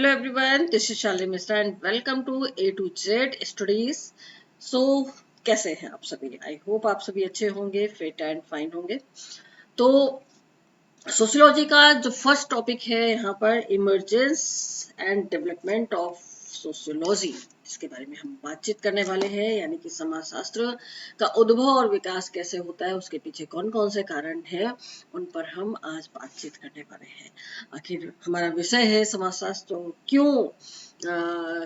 Hello everyone, this is Shalini Mishra and welcome to A to Z Studies. So कैसे हैं आप सभी? I hope आप सभी अच्छे होंगे, फिट एंड फाइन होंगे। तो सोशियोलॉजी का जो फर्स्ट टॉपिक है यहाँ पर emergence and development of sociology, इसके बारे में हम बातचीत करने वाले हैं। यानी कि समाजशास्त्र का उद्भव और विकास कैसे होता है, उसके पीछे कौन कौन से कारण हैं, उन पर हम आज बातचीत करने वाले हैं। आखिर हमारा विषय है समाजशास्त्र, तो क्यों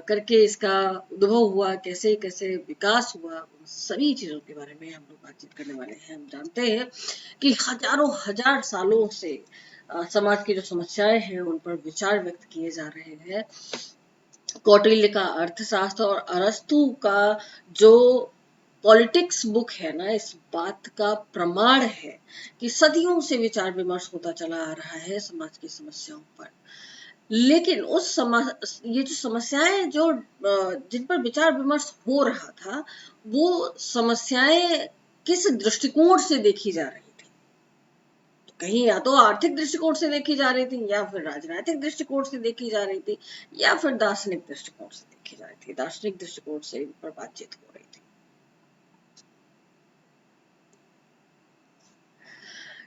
करके इसका उद्भव हुआ, कैसे कैसे विकास हुआ, उन सभी चीजों के बारे में हम लोग बातचीत करने वाले हैं। हम जानते हैं कि हजारों हजार सालों से समाज की जो समस्याएं हैं उन पर विचार व्यक्त किए जा रहे हैं। कौटिल्य का अर्थशास्त्र और अरस्तु का जो पॉलिटिक्स बुक है ना, इस बात का प्रमाण है कि सदियों से विचार विमर्श होता चला आ रहा है समाज की समस्याओं पर। लेकिन ये जो समस्याएं जो जिन पर विचार विमर्श हो रहा था, वो समस्याएं किस दृष्टिकोण से देखी जा रही थी? तो कहीं या तो आर्थिक दृष्टिकोण से देखी जा रही थी, या फिर राजनीतिक दृष्टिकोण से देखी जा रही थी, या फिर दार्शनिक दृष्टिकोण से देखी जा रही थी। दार्शनिक दृष्टिकोण से इन पर बातचीत हो रही थी।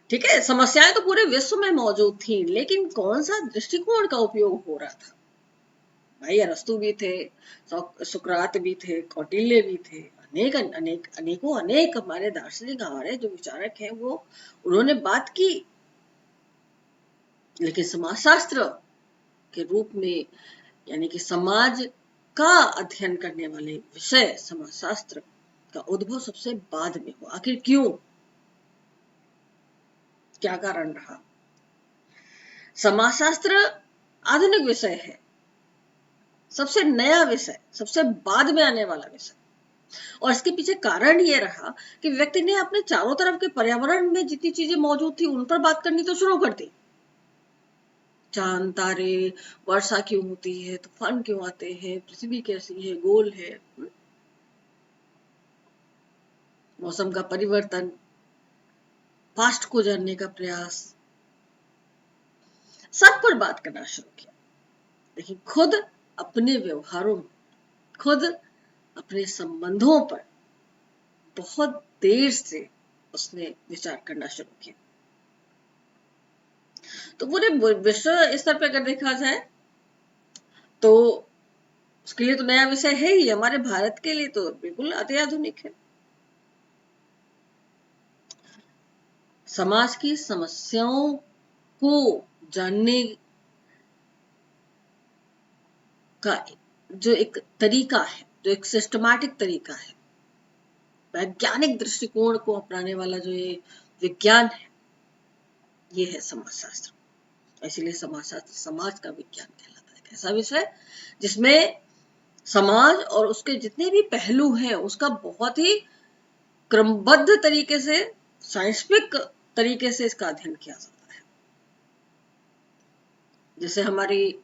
ठीक है, समस्याएं तो पूरे विश्व में मौजूद थी, लेकिन कौन सा दृष्टिकोण का उपयोग हो रहा था? भाई अरस्तु भी थे, सुकरात भी थे, कौटिल्य भी थे, अनेक हमारे दार्शनिक, हमारे जो विचारक हैं, वो उन्होंने बात की। लेकिन समाजशास्त्र के रूप में, यानी कि समाज का अध्ययन करने वाले विषय समाजशास्त्र का उद्भव सबसे बाद में हुआ। आखिर क्यों, क्या कारण रहा? समाजशास्त्र आधुनिक विषय है, सबसे नया विषय, सबसे बाद में आने वाला विषय। और इसके पीछे कारण ये रहा कि व्यक्ति ने अपने चारों तरफ के पर्यावरण में जितनी चीजें मौजूद थी उन पर बात करनी तो शुरू कर दी। चांद, तारे, वर्षा क्यों होती है, तूफान क्यों आते हैं, पृथ्वी कैसी है, गोल है, मौसम का परिवर्तन, पास्ट को जानने का प्रयास, सब पर बात करना शुरू किया। लेकिन खुद अपने व्यवहारों में, खुद अपने संबंधों पर बहुत देर से उसने विचार करना शुरू किया। तो पूरे विश्व स्तर पर अगर देखा जाए तो उसके लिए तो नया विषय है ही, हमारे भारत के लिए तो बिल्कुल अति आधुनिक है। समाज की समस्याओं को जानने का जो एक तरीका है, जो एक सिस्टमैटिक तरीका है, वैज्ञानिक दृष्टिकोण को अपनाने वाला जो ये विज्ञान है, ये है समाजशास्त्र। इसीलिए समाजशास्त्र समाज का विज्ञान कहलाता है। ऐसा विषय जिसमें समाज और उसके जितने भी पहलू हैं उसका बहुत ही क्रमबद्ध तरीके से, साइंटिफिक तरीके से इसका अध्ययन किया जाता है। जैसे हमारी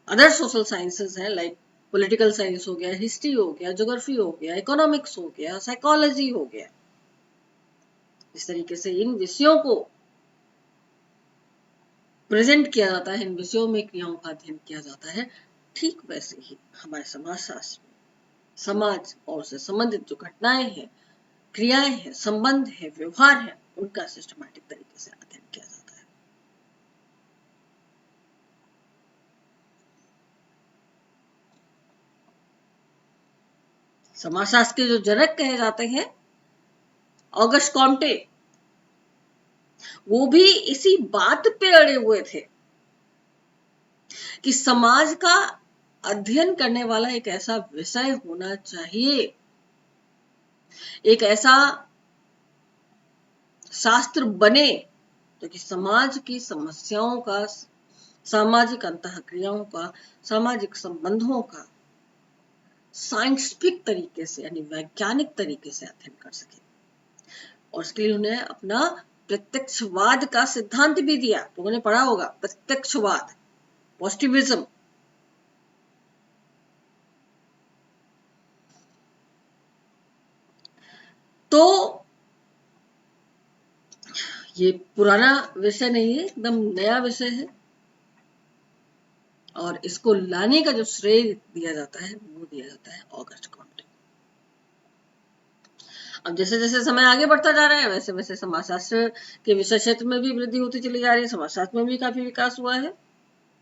अदर सोशल साइंसेस हैं, लाइक पॉलिटिकल साइंस हो गया, हिस्ट्री हो गया, ज्योग्राफी हो गया, इकोनॉमिक्स हो गया, साइकोलॉजी हो गया। इस तरीके से इन विषयों को प्रेजेंट किया जाता है, इन विषयों में क्रियाओं का अध्ययन किया जाता है। ठीक वैसे ही हमारे समाजशास्त्र में समाज और उससे संबंधित जो घटनाएं हैं, क्रियाएं हैं, संबंध है, व्यवहार है, उनका सिस्टमैटिक तरीके से अध्ययन किया जाता है। समाजशास्त्र के जो जनक कहे जाते हैं ऑगस्ट कॉम्टे, वो भी इसी बात पे अड़े हुए थे कि समाज का अध्ययन करने वाला एक ऐसा विषय होना चाहिए, एक ऐसा शास्त्र बने जो कि समाज की समस्याओं का, सामाजिक अंतःक्रियाओं का, सामाजिक संबंधों का साइंटिफिक तरीके से, यानी वैज्ञानिक तरीके से अध्ययन कर सके। और उसके लिए उन्हें अपना प्रत्यक्षवाद का सिद्धांत भी दिया। तो उन्होंने पढ़ा होगा प्रत्यक्षवाद, पॉजिटिविज्म। तो ये पुराना विषय नहीं है, एकदम नया विषय है। और इसको लाने का जो श्रेय दिया जाता है वो दिया जाता है ऑगस्ट कॉम्टे। अब जैसे जैसे समय आगे बढ़ता जा रहा है वैसे वैसे समाजशास्त्र के विषय क्षेत्र में भी वृद्धि होती चली जा रही है, समाजशास्त्र में भी काफी विकास हुआ है,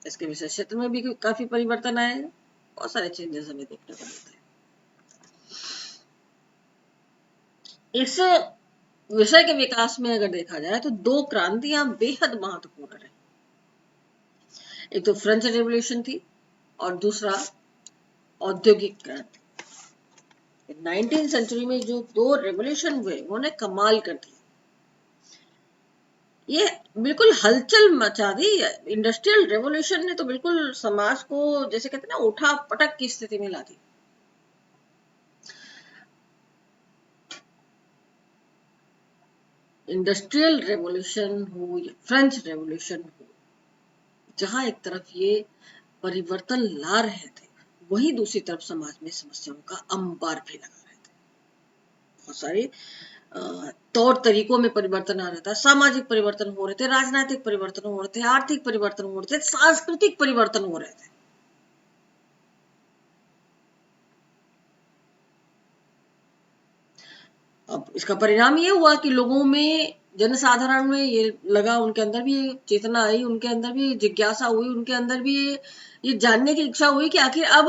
इसके विषय क्षेत्र में भी काफी परिवर्तन आए हैं, बहुत सारे चेंजेस हमें देखने को मिलते हैं। इस विषय के विकास में अगर देखा जाए तो दो क्रांतियां बेहद महत्वपूर्ण रही। एक तो फ्रेंच रेवोल्यूशन थी और दूसरा औद्योगिक क्रांति। 19वीं सेंचुरी में जो दो रेवोल्यूशन हुए उन्होंने कमाल कर दिया, ये बिल्कुल हलचल मचा दी। इंडस्ट्रियल रेवोल्यूशन ने तो बिल्कुल समाज को जैसे कहते हैं ना उठा पटक की स्थिति में ला दी। इंडस्ट्रियल रेवोल्यूशन हो या फ्रेंच रेवोल्यूशन हो, जहां एक तरफ ये परिवर्तन ला रहे थे वहीं दूसरी तरफ समाज में समस्याओं का अंबार भी लगा रहे थे। बहुत सारे तौर तरीकों में परिवर्तन आ रहा था, सामाजिक परिवर्तन हो रहे थे, राजनीतिक परिवर्तन हो रहे थे, आर्थिक परिवर्तन हो रहे थे, सांस्कृतिक परिवर्तन हो रहे थे। अब इसका परिणाम ये हुआ कि लोगों में, जनसाधारण में ये लगा, उनके अंदर भी चेतना आई, उनके अंदर भी जिज्ञासा हुई, उनके अंदर भी ये जानने की इच्छा हुई कि आखिर अब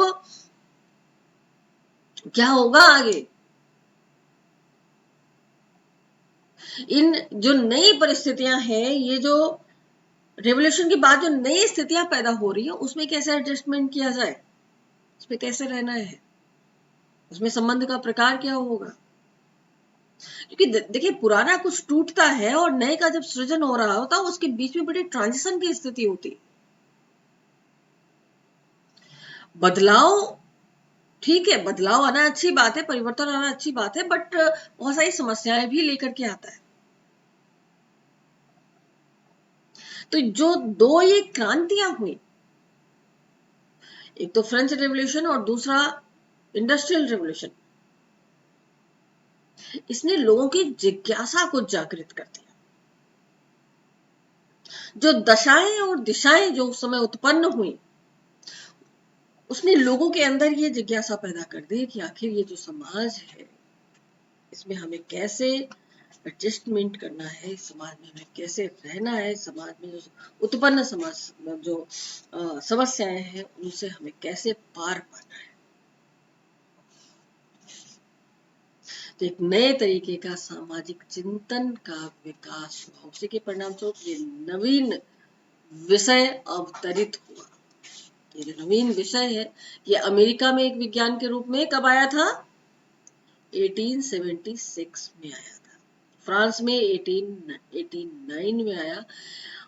क्या होगा आगे। इन जो नई परिस्थितियां हैं, ये जो रेवोल्यूशन के बाद जो नई स्थितियां पैदा हो रही है उसमें कैसे एडजस्टमेंट किया जाए, उसमें कैसे रहना है, उसमें संबंध का प्रकार क्या होगा। क्योंकि देखिए पुराना कुछ टूटता है और नए का जब सृजन हो रहा होता है उसके बीच में बड़ी ट्रांजिशन की स्थिति होती। बदलाव ठीक है, बदलाव आना अच्छी बात है, परिवर्तन आना अच्छी बात है, बट बहुत सारी समस्याएं भी लेकर के आता है। तो जो दो ये क्रांतियां हुई, एक तो फ्रेंच रेवोल्यूशन और दूसरा इंडस्ट्रियल रेवोल्यूशन, इसने लोगों की जिज्ञासा को जागृत कर दिया। जो दशाएं और दिशाएं जो उस समय उत्पन्न हुई, उसने लोगों के अंदर ये जिज्ञासा पैदा कर दी कि आखिर ये जो समाज है इसमें हमें कैसे एडजस्टमेंट करना है, समाज में हमें कैसे रहना है, समाज में जो उत्पन्न समाज जो समस्याएं हैं उनसे हमें कैसे पार पाना है। तो एक नए तरीके का सामाजिक चिंतन का विकास हुआ, उसी के परिणाम स्वरूप ये नवीन विषय अवतरित हुआ। ये जो नवीन विषय है ये अमेरिका में एक विज्ञान के रूप में कब आया था, 1876 में आया था, फ्रांस में 1889 में आया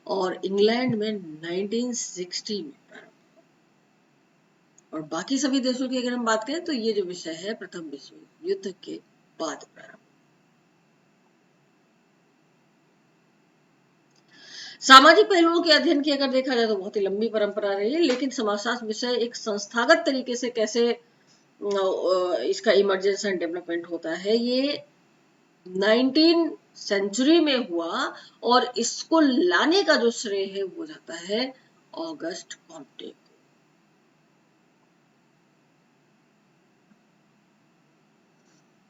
और इंग्लैंड में 1960 में प्रारंभ। और बाकी सभी देशों की अगर हम बात करें तो ये जो विषय है प्रथम विश्व युद्ध के बाद प्रारंभ। सामाजिक पहलुओं के अध्ययन की अगर देखा जाए तो बहुत ही लंबी परंपरा रही है, लेकिन समाजशास्त्र विषय एक संस्थागत तरीके से कैसे इसका इमर्जेंस एंड डेवलपमेंट होता है, ये 19 सेंचुरी में हुआ और इसको लाने का जो श्रेय है वो जाता है ऑगस्ट कॉम्टे को।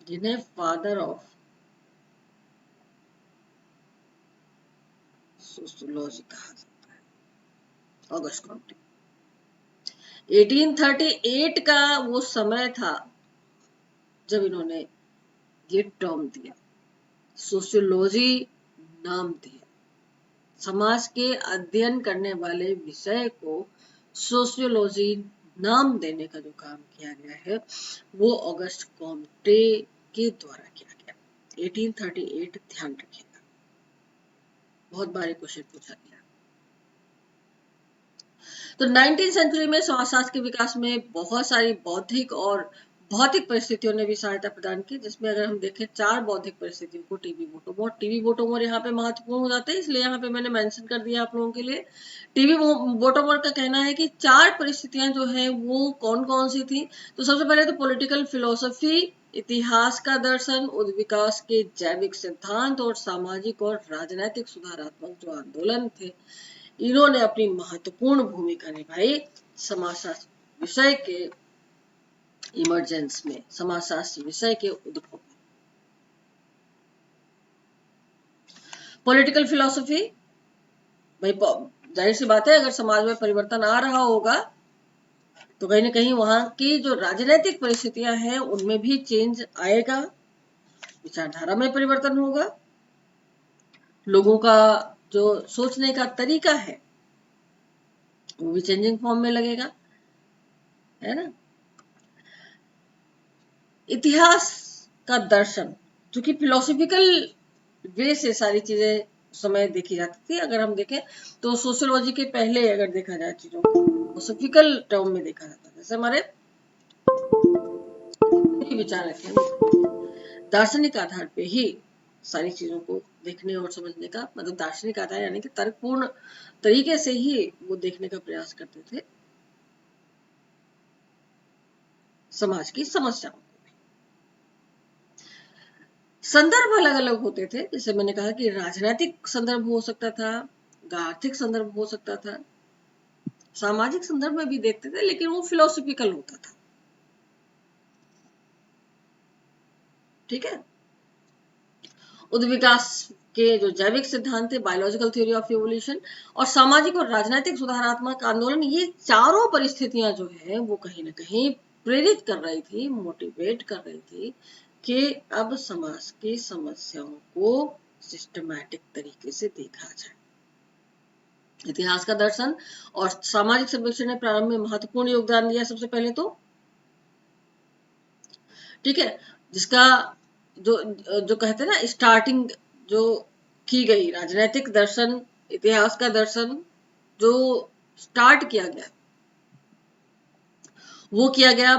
जिन्हें फादर ऑफ सोशियोलॉजी कहा जाता है, ऑगस्ट कॉम्टे। 1838 का वो समय था जब इन्होंने ये टर्म दिया, सोशियोलॉजी नाम दिया। समाज के अध्ययन करने वाले विषय को सोशियोलॉजी नाम देने का जो काम किया गया है वो ऑगस्ट कॉम्टे के द्वारा किया गया। 1838 ध्यान रखिएगा, बहुत बार क्वेश्चन पूछा गया। तो 19वीं सेंचुरी में समाजशास्त्र के विकास में बहुत सारी बौद्धिक और भौतिक परिस्थितियों ने भी सहायता प्रदान की, जिसमें अगर हम देखें 4 बौद्धिक परिस्थितियों को टीबी वोटोमोर यहाँ पे महत्वपूर्ण हो जाते हैं, इसलिए यहाँ पे मैंने मेंशन कर दिया आप लोगों के लिए। टीबी वोटोमोर का कहना है कि 4 परिस्थितियां जो है वो कौन कौन सी थी। तो सबसे पहले तो पॉलिटिकल फिलोसफी, इतिहास का दर्शन, विकास के जैविक सिद्धांत और सामाजिक और राजनैतिक सुधारात्मक जो आंदोलन थे इन्होंने अपनी महत्वपूर्ण भूमिका निभाई समाजशास्त्र विषय के इमरजेंस में, समाजशास्त्र विषय के उद्भव में। पॉलिटिकल फिलॉसफी, भाई जाहिर सी बात है, अगर समाज में परिवर्तन आ रहा होगा तो कहीं ना कहीं वहां की जो राजनीतिक परिस्थितियां हैं उनमें भी चेंज आएगा, विचारधारा में परिवर्तन होगा, लोगों का जो सोचने का तरीका है वो भी चेंजिंग फॉर्म में लगेगा, है ना। इतिहास का दर्शन, जो कि फिलोसफिकल वे से सारी चीजें उस समय देखी जाती थी। अगर हम देखें तो सोशियोलॉजी के पहले अगर देखा जाए चीजों को फिलोसफिकल टर्म में देखा जाता है, जैसे हमारे विचारक हैं दार्शनिक आधार पे ही सारी चीजों को देखने और समझने का, मतलब दार्शनिक आधार यानी कि तर्कपूर्ण तरीके से ही वो देखने का प्रयास करते थे समाज की समस्याओं। संदर्भ अलग अलग होते थे, जैसे मैंने कहा कि राजनीतिक संदर्भ हो सकता था, आर्थिक संदर्भ हो सकता था, सामाजिक संदर्भ में भी देखते थे, लेकिन वो फिलोसफिकल होता था। ठीक है। उद्विकास के जो जैविक सिद्धांत थे, बायोलॉजिकल थ्योरी ऑफ इवोल्यूशन, और सामाजिक और राजनीतिक सुधारात्मक आंदोलन, ये चारों परिस्थितियां जो है वो कहीं ना कहीं प्रेरित कर रही थी, मोटिवेट कर रही थी कि अब समाज की समस्याओं को सिस्टमैटिक तरीके से देखा जाए। इतिहास का दर्शन और सामाजिक सर्वेक्षण ने प्रारंभ में महत्वपूर्ण योगदान दिया सबसे पहले तो। ठीक है। जिसका जो जो कहते हैं ना स्टार्टिंग जो की गई, राजनीतिक दर्शन, इतिहास का दर्शन जो स्टार्ट किया गया वो किया गया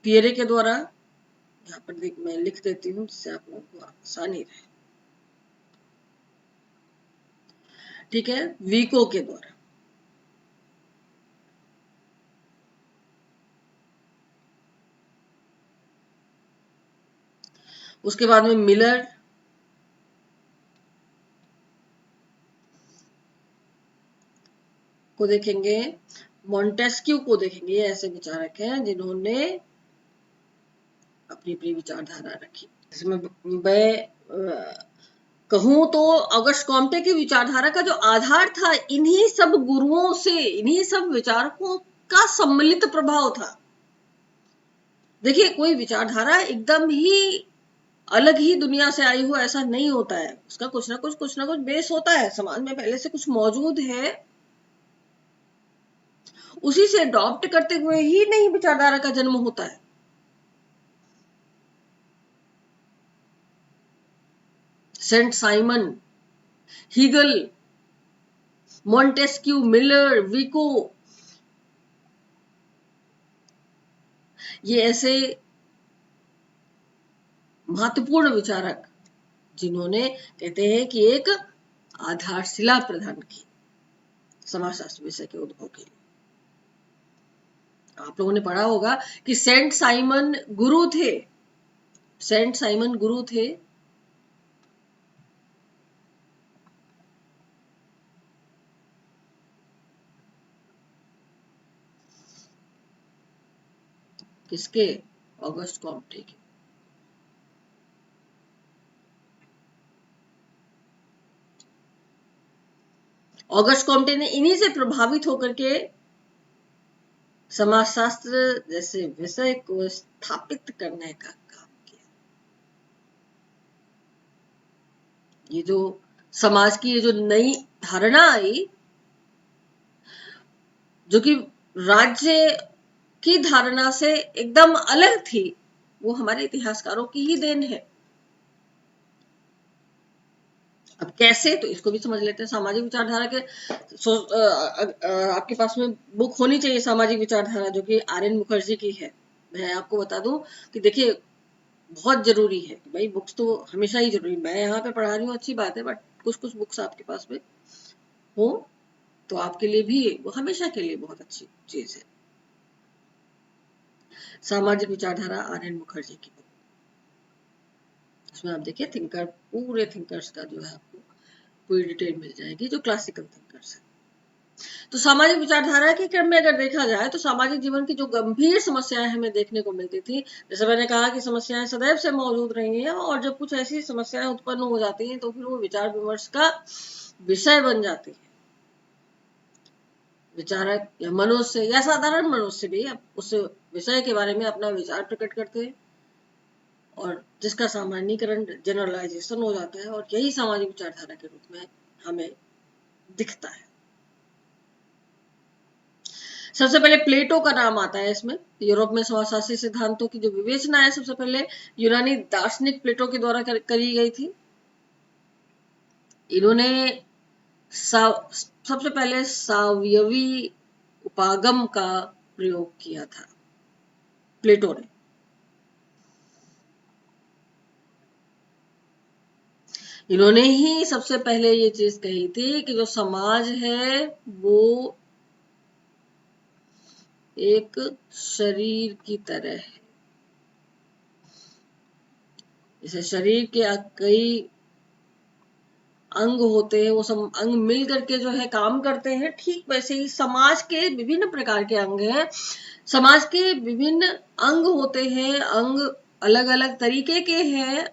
पियरे के द्वारा। यहाँ पर मैं लिख देती हूँ जिससे आप लोगों को आसानी रहे। ठीक है। वीको के द्वारा। उसके बाद में मिलर, को देखेंगे, मॉन्टेस्क्यू को देखेंगे। ये ऐसे विचारक हैं जिन्होंने अपनी अपनी विचारधारा रखी। इसमें मैं कहूं तो ऑगस्ट कॉम्टे की विचारधारा का जो आधार था इन्हीं सब गुरुओं से, इन्हीं सब विचारकों का सम्मिलित प्रभाव था। देखिए, कोई विचारधारा एकदम ही अलग ही दुनिया से आई हो ऐसा नहीं होता है, उसका कुछ ना कुछ बेस होता है, समाज में पहले से कुछ मौजूद है, उसी से अडॉप्ट करते हुए ही नई विचारधारा का जन्म होता है। Saint Simon, Hegel, Montesquieu, Miller, Vico, ये ऐसे महत्वपूर्ण विचारक जिन्होंने, कहते हैं कि एक आधारशिला प्रदान की समाजशास्त्र विषय के उद्भव के लिए। आप लोगों ने पढ़ा होगा कि सेंट साइमन गुरु थे, सेंट साइमन गुरु थे किसके? ऑगस्ट कॉम्टे के। ऑगस्ट कॉम्टे ने इन्हीं से प्रभावित होकर के समाजशास्त्र जैसे विषय को स्थापित करने का काम किया। ये जो समाज की ये जो नई धारणा आई, जो कि राज्य की धारणा से एकदम अलग थी, वो हमारे इतिहासकारों की ही देन है। अब कैसे, तो इसको भी समझ लेते हैं। सामाजिक विचारधारा के आपके पास में बुक होनी चाहिए सामाजिक विचारधारा, जो कि आर्यन मुखर्जी की है। मैं आपको बता दूं कि देखिए, बहुत जरूरी है भाई, बुक्स तो हमेशा ही जरूरी। मैं यहाँ पे पढ़ा रही हूँ, अच्छी बात है, बट कुछ कुछ बुक्स आपके पास में हो तो आपके लिए भी वो हमेशा के लिए बहुत अच्छी चीज है। सामाजिक विचारधारा आर्यन मुखर्जी की बुक, उसमें आप देखिए थिंकर, पूरे थिंकर्स का जो है आपको पूरी डिटेल मिल जाएगी, जो क्लासिकल थिंकर्स है। तो सामाजिक विचारधारा के क्रम में अगर देखा जाए तो सामाजिक जीवन की जो गंभीर समस्याएं हमें देखने को मिलती थी, जैसे मैंने कहा कि समस्याएं सदैव से मौजूद रही हैं, और जब कुछ ऐसी समस्याएं उत्पन्न हो जाती हैं तो फिर वो विचार विमर्श का विषय बन जाती है। विचारक या मनुष्य या साधारण मनुष्य भी उस विषय के बारे में अपना विचार प्रकट करते हैं, और जिसका सामान्यीकरण जनरलाइजेशन हो जाता है, और यही सामाजिक विचारधारा के रूप में हमें दिखता है। सबसे पहले प्लेटो का नाम आता है इसमें। यूरोप में समाजशास्त्री सिद्धांतों की जो विवेचना है सबसे पहले यूनानी दार्शनिक प्लेटो के द्वारा करी गई थी। इन्होंने सबसे पहले सावयवी उपागम का प्रयोग किया था प्लेटो ने। इन्होंने ही सबसे पहले ये चीज कही थी कि जो समाज है वो एक शरीर की तरह है। जैसे शरीर के कई अंग होते हैं, वो सब अंग मिल करके जो है काम करते हैं, ठीक वैसे ही समाज के विभिन्न प्रकार के अंग हैं। समाज के विभिन्न अंग होते हैं, अंग अलग अलग तरीके के हैं,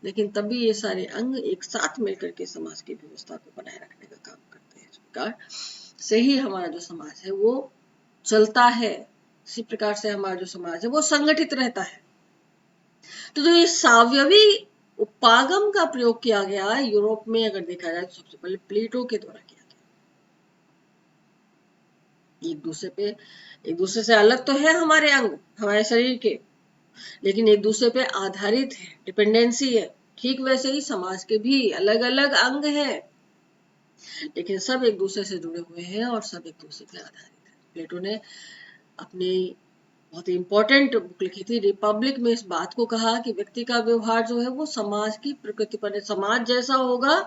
लेकिन तभी ये सारे अंग एक साथ मिलकर के समाज की व्यवस्था को बनाए रखने का काम करते हैं। इस प्रकार से ही हमारा जो समाज है वो चलता है, इसी प्रकार से हमारा जो समाज है वो संगठित रहता है। तो जो ये सावयवी उपागम का प्रयोग किया गया है यूरोप में, अगर देखा जाए तो सबसे पहले प्लेटो के द्वारा किया गया। एक दूसरे से अलग तो है हमारे अंग, हमारे शरीर के, लेकिन एक दूसरे पे आधारित है, डिपेंडेंसी है। ठीक वैसे ही समाज के भी अलग अलग अंग हैं, लेकिन सब एक दूसरे से जुड़े हुए हैं और सब एक दूसरे पे आधारित है। प्लेटो ने अपनी बहुत ही इंपॉर्टेंट बुक लिखी थी रिपब्लिक में, इस बात को कहा कि व्यक्ति का व्यवहार जो है वो समाज की प्रकृति पर, समाज जैसा होगा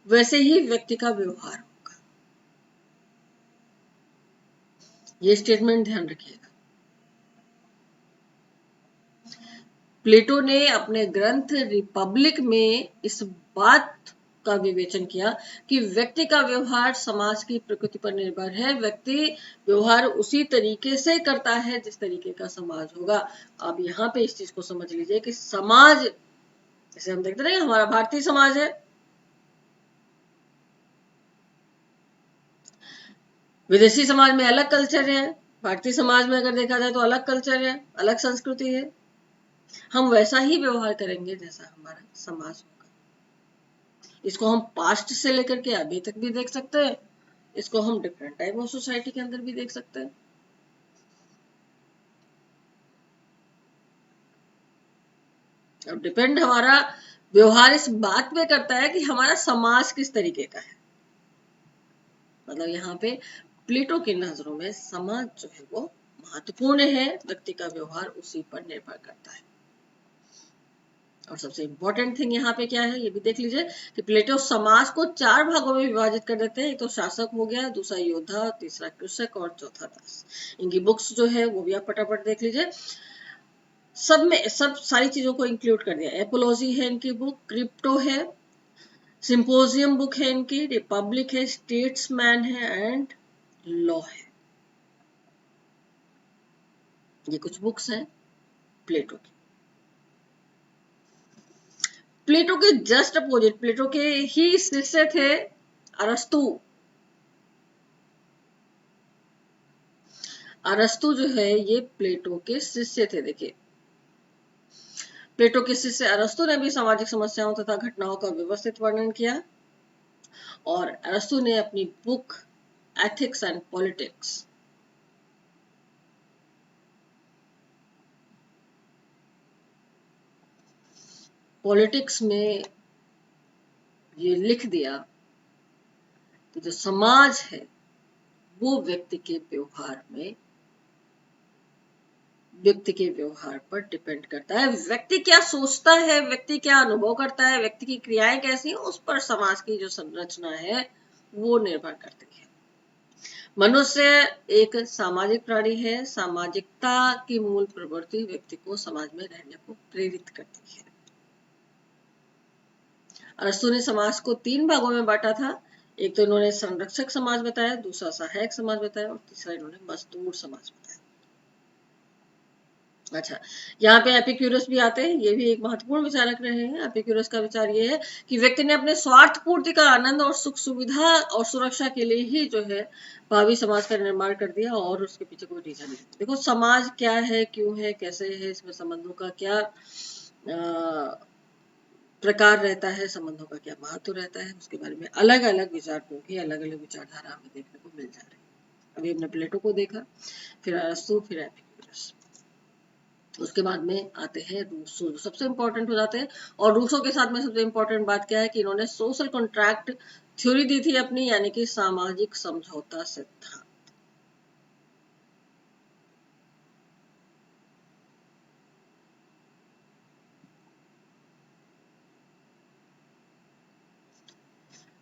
वैसे ही व्यक्ति का व्यवहार होगा। ये स्टेटमेंट ध्यान रखिएगा। प्लेटो ने अपने ग्रंथ रिपब्लिक में इस बात का विवेचन किया कि व्यक्ति का व्यवहार समाज की प्रकृति पर निर्भर है। व्यक्ति व्यवहार उसी तरीके से करता है जिस तरीके का समाज होगा। अब यहाँ पे इस चीज को समझ लीजिए कि समाज, जैसे हम देखते हैं हमारा भारतीय समाज है, विदेशी समाज में अलग कल्चर है, भारतीय समाज में अगर देखा जाए तो अलग कल्चर है, अलग संस्कृति है। हम वैसा ही व्यवहार करेंगे जैसा हमारा समाज होगा। इसको हम पास्ट से लेकर के अभी तक भी देख सकते हैं, इसको हम डिफरेंट टाइप ऑफ सोसाइटी के अंदर भी देख सकते हैं। अब डिपेंड हमारा व्यवहार इस बात पे करता है कि हमारा समाज किस तरीके का है। मतलब यहाँ पे प्लेटो की नजरों में समाज जो है वो महत्वपूर्ण है, व्यक्ति का व्यवहार उसी पर निर्भर करता है। और सबसे इंपॉर्टेंट थिंग यहाँ पे क्या है ये भी देख लीजिए कि प्लेटो समाज को 4 भागों में विभाजित कर देते हैं। एक तो शासक हो गया, दूसरा योद्धा, तीसरा कृषक और चौथा दास। इनकी बुक्स जो है वो भी आप फटाफट देख लीजिए। सब में सब सारी चीजों को इंक्लूड कर दिया। एपोलॉजी है इनकी बुक, क्रिप्टो है, सिंपोजियम बुक है इनकी, रिपब्लिक है, स्टेट्समैन है एंड लॉ है। ये कुछ बुक्स हैं प्लेटो की। प्लेटो के जस्ट अपोजिट, प्लेटो के ही शिष्य थे अरस्तु। अरस्तु जो है ये प्लेटो के शिष्य थे। देखिए प्लेटो के शिष्य अरस्तु ने भी सामाजिक समस्याओं तथा घटनाओं का व्यवस्थित वर्णन किया, और अरस्तु ने अपनी बुक एथिक्स एंड पॉलिटिक्स में ये लिख दिया कि जो समाज है वो व्यक्ति के व्यवहार पर डिपेंड करता है। व्यक्ति क्या सोचता है, व्यक्ति क्या अनुभव करता है, व्यक्ति की क्रियाएं कैसी हैं, उस पर समाज की जो संरचना है वो निर्भर करती है। मनुष्य एक सामाजिक प्राणी है। सामाजिकता की मूल प्रवृत्ति व्यक्ति को समाज में रहने को प्रेरित करती है। अरस्तु ने समाज को 3 भागों में बांटा था। एक तो इन्होंने संरक्षक समाज बताया, दूसरा सहायक समाज बताया और तीसरा इन्होंने मजदूर समाज बताया। अच्छा, यहाँ पे एपिक्यूरस भी आते हैं, ये भी एक महत्वपूर्ण विचारक रहे हैं। एपिक्यूरस का विचार ये है कि व्यक्ति ने अपने स्वार्थ पूर्ति का आनंद और सुख सुविधा और सुरक्षा के लिए ही जो है भावी समाज का निर्माण कर दिया और उसके पीछे कोई रीजन नहीं। देखो समाज क्या है, क्यों है, कैसे है, इसमें संबंधों का क्या प्रकार रहता है, संबंधों का क्या महत्व रहता है, उसके बारे में अलग अलग विचारकों की अलग अलग विचारधारा हमें देखने को मिल जा रही है। अभी हमने प्लेटो को देखा, फिर अरस्तु, फिर एपिक्यूरस, उसके बाद में आते हैं रूसो, जो सबसे इंपॉर्टेंट हो जाते हैं। और रूसो के साथ में सबसे इंपॉर्टेंट बात क्या है कि इन्होंने सोशल कॉन्ट्रैक्ट थ्योरी दी थी अपनी, यानी कि सामाजिक समझौता सिद्धांत।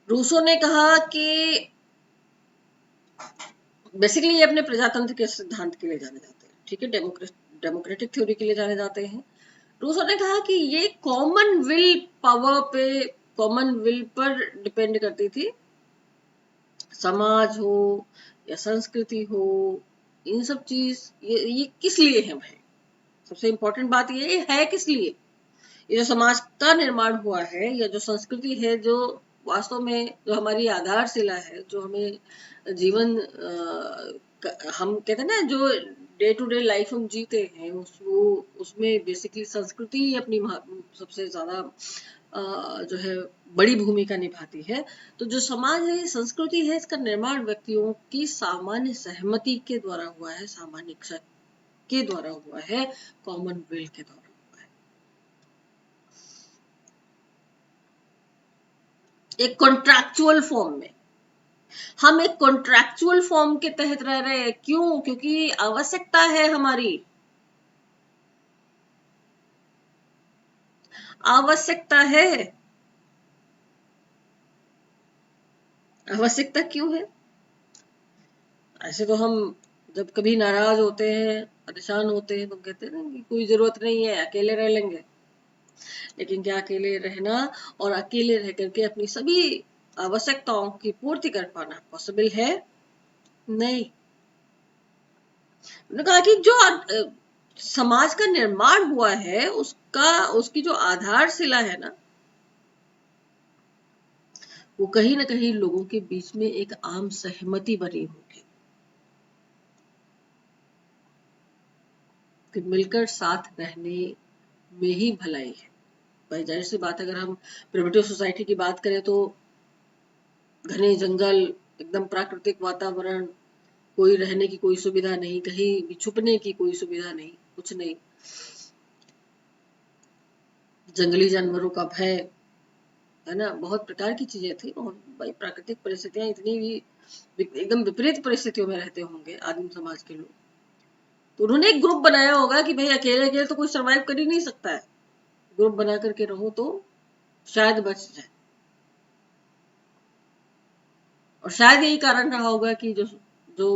रूसो ने कहा कि बेसिकली ये अपने प्रजातंत्र के सिद्धांत के लिए जाने जाते हैं, ठीक है, डेमोक्रेटिक थ्योरी के लिए जाने जाते हैं। रूसो ने कहा कि ये कॉमन विल पावर पे, कॉमन विल पर डिपेंड करती थी। समाज हो या संस्कृति हो, इन सब चीज ये किस लिए है भाई, सबसे इंपॉर्टेंट बात ये है किस लिए ये जो समाज का निर्माण हुआ है या जो संस्कृति है, जो वास्तव में जो हमारी आधारशिला है, जो हमें जीवन हम कहते हैं ना, जो डे टू डे लाइफ हम जीते हैं, उसमें बेसिकली संस्कृति ही अपनी सबसे ज्यादा जो है बड़ी भूमिका निभाती है। तो जो समाज है, संस्कृति है, इसका निर्माण व्यक्तियों की सामान्य सहमति के द्वारा हुआ है, सामान्य इच्छा के द्वारा हुआ है, कॉमन विल के द्वारा हुआ है। एक कॉन्ट्रैक्चुअल फॉर्म में, हम एक कॉन्ट्रैक्चुअल फॉर्म के तहत रह रहे हैं। क्यों? क्योंकि आवश्यकता है हमारी, आवश्यकता है। आवश्यकता क्यों है? ऐसे तो हम जब कभी नाराज होते हैं, परेशान होते हैं, तो कहते हैं ना कि कोई जरूरत नहीं है, अकेले रह लेंगे। लेकिन क्या अकेले रहना और अकेले रह करके अपनी सभी आवश्यकताओं की पूर्ति कर पाना पॉसिबल है? नहीं। उन्होंने कहा कि जो समाज का निर्माण हुआ है, उसकी जो आधारशिला है ना, वो कहीं ना कहीं लोगों के बीच में एक आम सहमति बनी होगी कि मिलकर साथ रहने में ही भलाई है। भाई जाहिर सी बात है, अगर हम प्रिमिटिव सोसाइटी की बात करें तो घने जंगल, एकदम प्राकृतिक वातावरण, कोई रहने की कोई सुविधा नहीं, कहीं भी छुपने की कोई सुविधा नहीं, कुछ नहीं, जंगली जानवरों का भय, है ना, बहुत प्रकार की चीजें थी। और भाई प्राकृतिक परिस्थितियां इतनी भी एकदम विपरीत परिस्थितियों में रहते होंगे आदिम समाज के लोग, तो उन्होंने एक ग्रुप बनाया होगा कि भाई अकेले अकेले तो कोई सरवाइव कर ही नहीं सकता है, ग्रुप बना करके रहो तो शायद बच जाए। और शायद यही कारण रहा होगा कि जो जो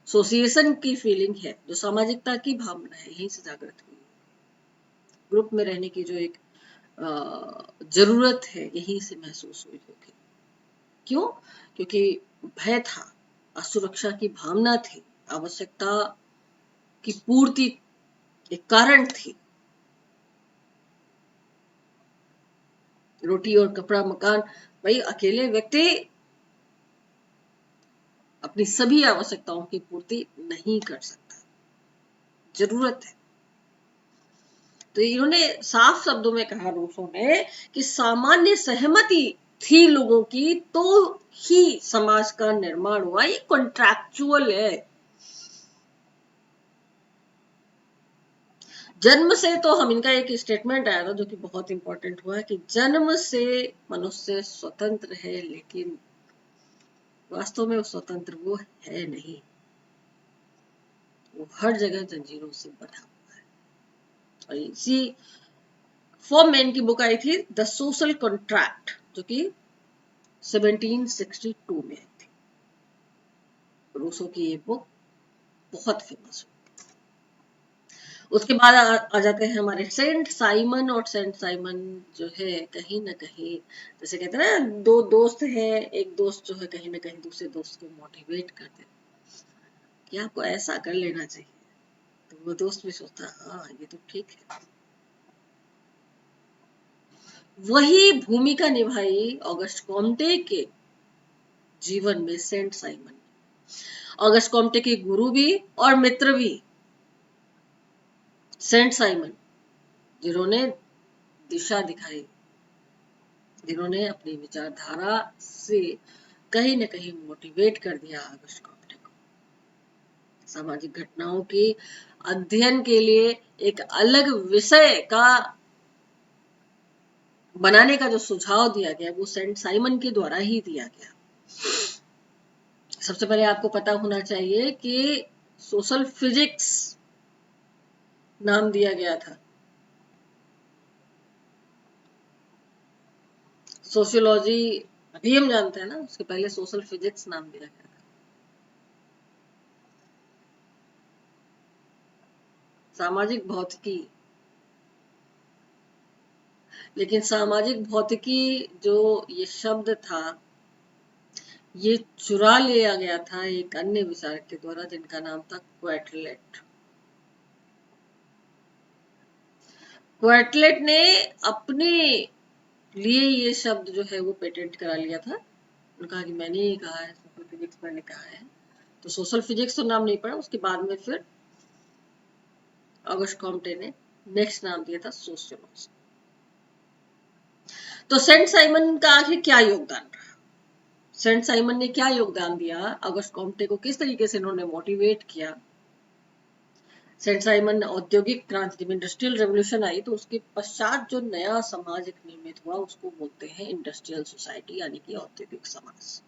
एसोसिएशन की फीलिंग है, जो सामाजिकता की भावना है, यहीं से जागृत हुई। ग्रुप में रहने की जो एक जरूरत है, यहीं से महसूस हुई होगी। क्यों? क्योंकि भय था, असुरक्षा की भावना थी, आवश्यकता की पूर्ति एक कारण थी। रोटी और कपड़ा मकान, भाई अकेले व्यक्ति अपनी सभी आवश्यकताओं की पूर्ति नहीं कर सकता, जरूरत है। तो इन्होंने साफ शब्दों में कहा रूसो ने कि सामान्य सहमति थी लोगों की, तो ही समाज का निर्माण हुआ, ये कॉन्ट्रैक्चुअल है। जन्म से तो हम, इनका एक स्टेटमेंट आया था जो कि बहुत इंपॉर्टेंट हुआ कि जन्म से मनुष्य स्वतंत्र है, लेकिन वास्तव में वो स्वतंत्र वो है नहीं, वो हर जगह जंजीरों से बंधा हुआ है। और इसी फॉर्म में इनकी बुक आई थी द सोशल कॉन्ट्रैक्ट, जो कि 1762 में आई थी। रूसो की ये बुक बहुत फेमस हुई। उसके बाद आ जाते हैं हमारे सेंट साइमन। और सेंट साइमन जो है कहीं ना कहीं, जैसे कहते हैं ना, दो दोस्त हैं, एक दोस्त जो है कहीं ना कहीं दूसरे दोस्त को मोटिवेट करते हैं कि आपको ऐसा कर लेना चाहिए, तो वो दोस्त भी सोचता है हाँ ये तो ठीक है। वही भूमिका निभाई ऑगस्ट कॉम्टे के जीवन में सेंट साइमन। ऑगस्ट कॉम्टे के गुरु भी और मित्र भी सेंट साइमन, जिन्होंने दिशा दिखाई, जिन्होंने अपनी विचारधारा से कहीं न कहीं मोटिवेट कर दिया ऑगस्ट कॉम्टे को। सामाजिक घटनाओं के अध्ययन के लिए एक अलग विषय का बनाने का जो सुझाव दिया गया वो सेंट साइमन के द्वारा ही दिया गया। सबसे पहले आपको पता होना चाहिए कि सोशल फिजिक्स नाम दिया गया था, सोशियोलॉजी अभी हम जानते हैं ना, उसके पहले सोशल फिजिक्स नाम दिया गया था। सामाजिक भौतिकी, लेकिन सामाजिक भौतिकी जो ये शब्द था ये चुरा लिया गया था एक अन्य विचारक के द्वारा जिनका नाम था क्वार्टलेट। क्वार्टलेट ने अपने लिए ये शब्द जो है वो पेटेंट करा लिया था। उन्होंने कहा कि मैंने ही कहा है, सोशल फिजिक्स मैंने कहा है। तो सोशल फिजिक्स तो नाम नहीं पड़ा, उसके बाद में फिर ऑगस्ट कॉम्टे ने नेक्स्ट नाम दिया था सोशियोलॉजी। तो सेंट साइमन का आखिर क्या योगदान रहा? सेंट साइमन ने क्या योगदान दिया? ऑगस्ट कॉम्टे को किस तरीके से इन्होंने मोटिवेट किया? सेंट साइमन औद्योगिक क्रांति में इंडस्ट्रियल रेवोल्यूशन आई तो उसके पश्चात जो नया समाज एक निर्मित हुआ उसको बोलते हैं इंडस्ट्रियल सोसाइटी, यानी कि औद्योगिक समाज।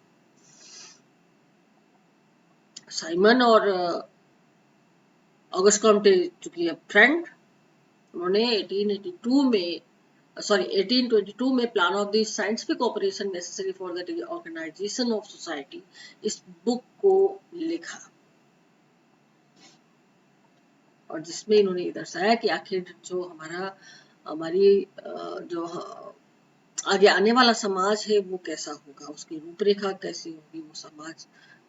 साइमन और ऑगस्ट कॉम्टे चूंकि अब फ्रेंड, उन्होंने 1822 में plan of the scientific operation necessary for the organisation of society इस बुक को लिखा, और जिसमें इन्होंने दर्शाया कि आखिर जो हमारी जो आगे आने वाला समाज है वो कैसा होगा, उसकी रूपरेखा कैसी होगी, वो समाज,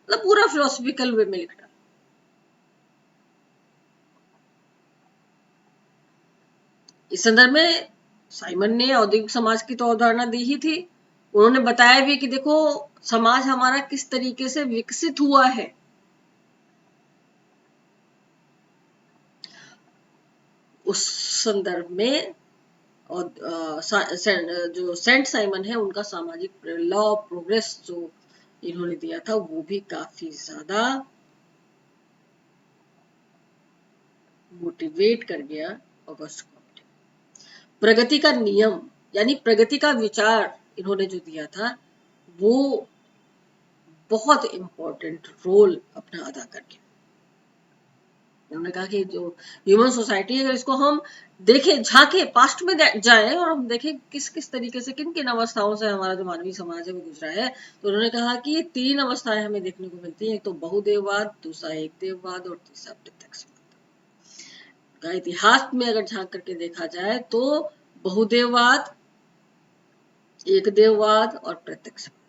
मतलब पूरा फिलोसफिकल वे में लिखा। इस संदर्भ में साइमन ने औद्योगिक समाज की तो अवधारणा दी ही थी, उन्होंने बताया भी कि देखो समाज हमारा किस तरीके से विकसित हुआ है। उस संदर्भ में और जो सेंट साइमन है उनका सामाजिक लॉ ऑफ प्रोग्रेस जो इन्होंने दिया था वो भी काफी ज्यादा मोटिवेट कर गया ऑगस्ट कॉम्टे। प्रगति का नियम यानी प्रगति का विचार इन्होंने जो दिया था वो बहुत इंपॉर्टेंट रोल अपना अदा कर गया। उन्होंने कहा कि जो ह्यूमन सोसाइटी है, अगर इसको हम देखें, झांके, पास्ट में जाएं और हम देखें किस किस तरीके से, किन किन अवस्थाओं से हमारा जो मानवीय समाज है वो गुजरा है, तो उन्होंने कहा कि ये 3 अवस्थाएं हमें देखने को मिलती हैं। एक तो बहुदेववाद, दूसरा एक देववाद और तीसरा प्रत्यक्षवाद। का इतिहास में अगर झांक करके देखा जाए तो बहुदेववाद, एक देववाद और प्रत्यक्षवाद,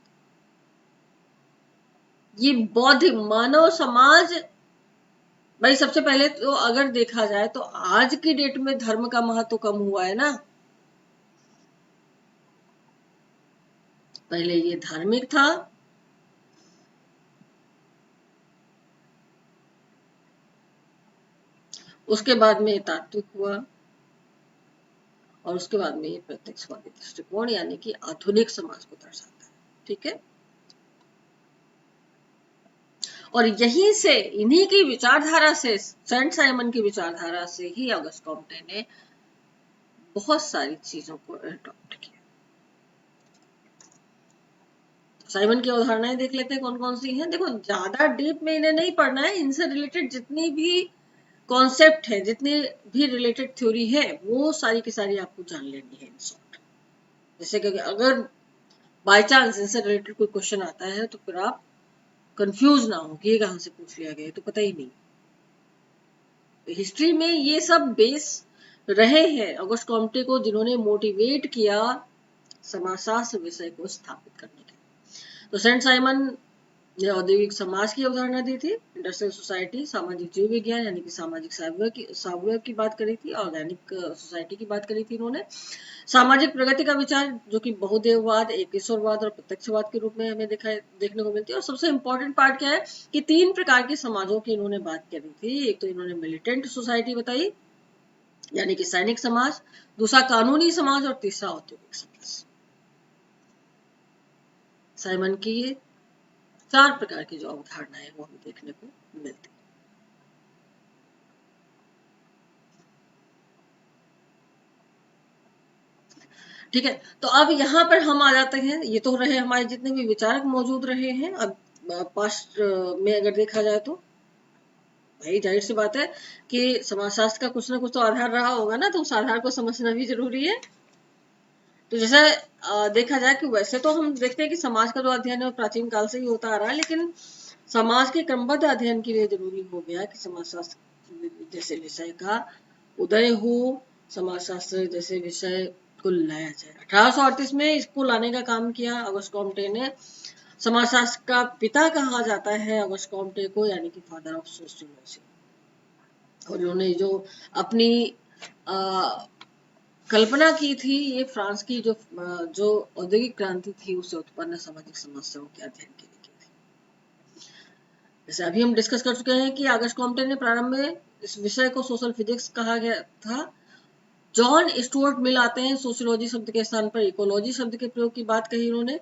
ये बौद्ध मानव समाज, भाई सबसे पहले तो अगर देखा जाए तो आज की डेट में धर्म का महत्व कम हुआ है ना। पहले ये धार्मिक था, उसके बाद में ये तात्विक हुआ, और उसके बाद में ये प्रत्यक्षवादी दृष्टिकोण यानी कि आधुनिक समाज को दर्शाता है। ठीक है, और यहीं से, इन्हीं की विचारधारा से, सेंट साइमन की विचारधारा से ही ऑगस्ट कॉम्टे ने बहुत सारी चीजों को अडॉप्ट किया। साइमन की अवधारणाएं देख लेते हैं कौन कौन सी हैं। देखो ज्यादा डीप में इन्हें नहीं पढ़ना है, इनसे रिलेटेड जितनी भी कॉन्सेप्ट है, जितनी भी रिलेटेड थ्योरी है, वो सारी की सारी आपको जान लेनी है इन शॉर्ट। जैसे कि अगर बाय चांस इनसे रिलेटेड कोई क्वेश्चन आता है तो फिर आप कंफ्यूज ना हो कि ये कहां से पूछ लिया गया, तो पता ही नहीं। हिस्ट्री में ये सब बेस रहे हैं ऑगस्ट कॉम्टे को, जिन्होंने मोटिवेट किया समाजशास्त्र विषय को स्थापित करने के लिए। तो सेंट साइमन ने औद्योगिक समाज की अवधारणा दी थी, इंडस्ट्रियल सोसाइटी, सामाजिक जीव विज्ञान यानी कि सामाजिक सावयव की बात करी थी, ऑर्गेनिक सोसाइटी की बात करी थी इन्होंने। सामाजिक प्रगति का विचार जो कि बहुदेववाद, एकेश्वरवाद और प्रत्यक्षवाद के रूप में हमें देखने को मिलती है। और सबसे इंपॉर्टेंट पार्ट क्या है कि 3 प्रकार के समाजों की इन्होंने बात करी थी। एक तो इन्होंने मिलिटेंट सोसाइटी बताई यानी कि सैनिक समाज, दूसरा कानूनी समाज और तीसरा औद्योगिक समाज। साइमन की ये 4 प्रकार की जो अवधारणा है वो हमें देखने को मिलती है। ठीक है, तो अब यहाँ पर हम आ जाते हैं, ये तो रहे हमारे जितने भी विचारक मौजूद रहे हैं। अब पास्ट में अगर देखा जाए तो भाई जाहिर सी बात है कि समाजशास्त्र का कुछ ना कुछ तो आधार रहा होगा ना, तो उस आधार को समझना भी जरूरी है। तो जैसे देखा जाए कि वैसे तो हम देखते हैं कि समाज का जो अध्ययन है वो प्राचीन काल से ही होता आ रहा है, लेकिन समाज के क्रमबद्ध अध्ययन के लिए जरूरी हो गया कि समाजशास्त्र जैसे विषय का उदय हो, समाजशास्त्र जैसे विषय को लाया जाए। 1838 में इसको लाने का काम किया ऑगस्ट कॉम्टे ने। समाजशास्त्र का पिता कहा जाता है ऑगस्ट कॉम्टे को, यानी कि फादर ऑफ सोशियोलॉजी। और उन्होंने जो अपनी कल्पना की थी, ये फ्रांस की जो औद्योगिक क्रांति थी उससे उत्पन्न सामाजिक समस्याओं के अध्ययन के लिए की थी। जैसे अभी हम डिस्कस कर चुके हैं कि ऑगस्ट कॉम्टे ने प्रारंभ में इस विषय को सोशल फिजिक्स कहा गया था। जॉन स्टुअर्ट मिल आते हैं, सोशियोलॉजी शब्द के स्थान पर इकोलॉजी शब्द के प्रयोग की बात कही उन्होंने।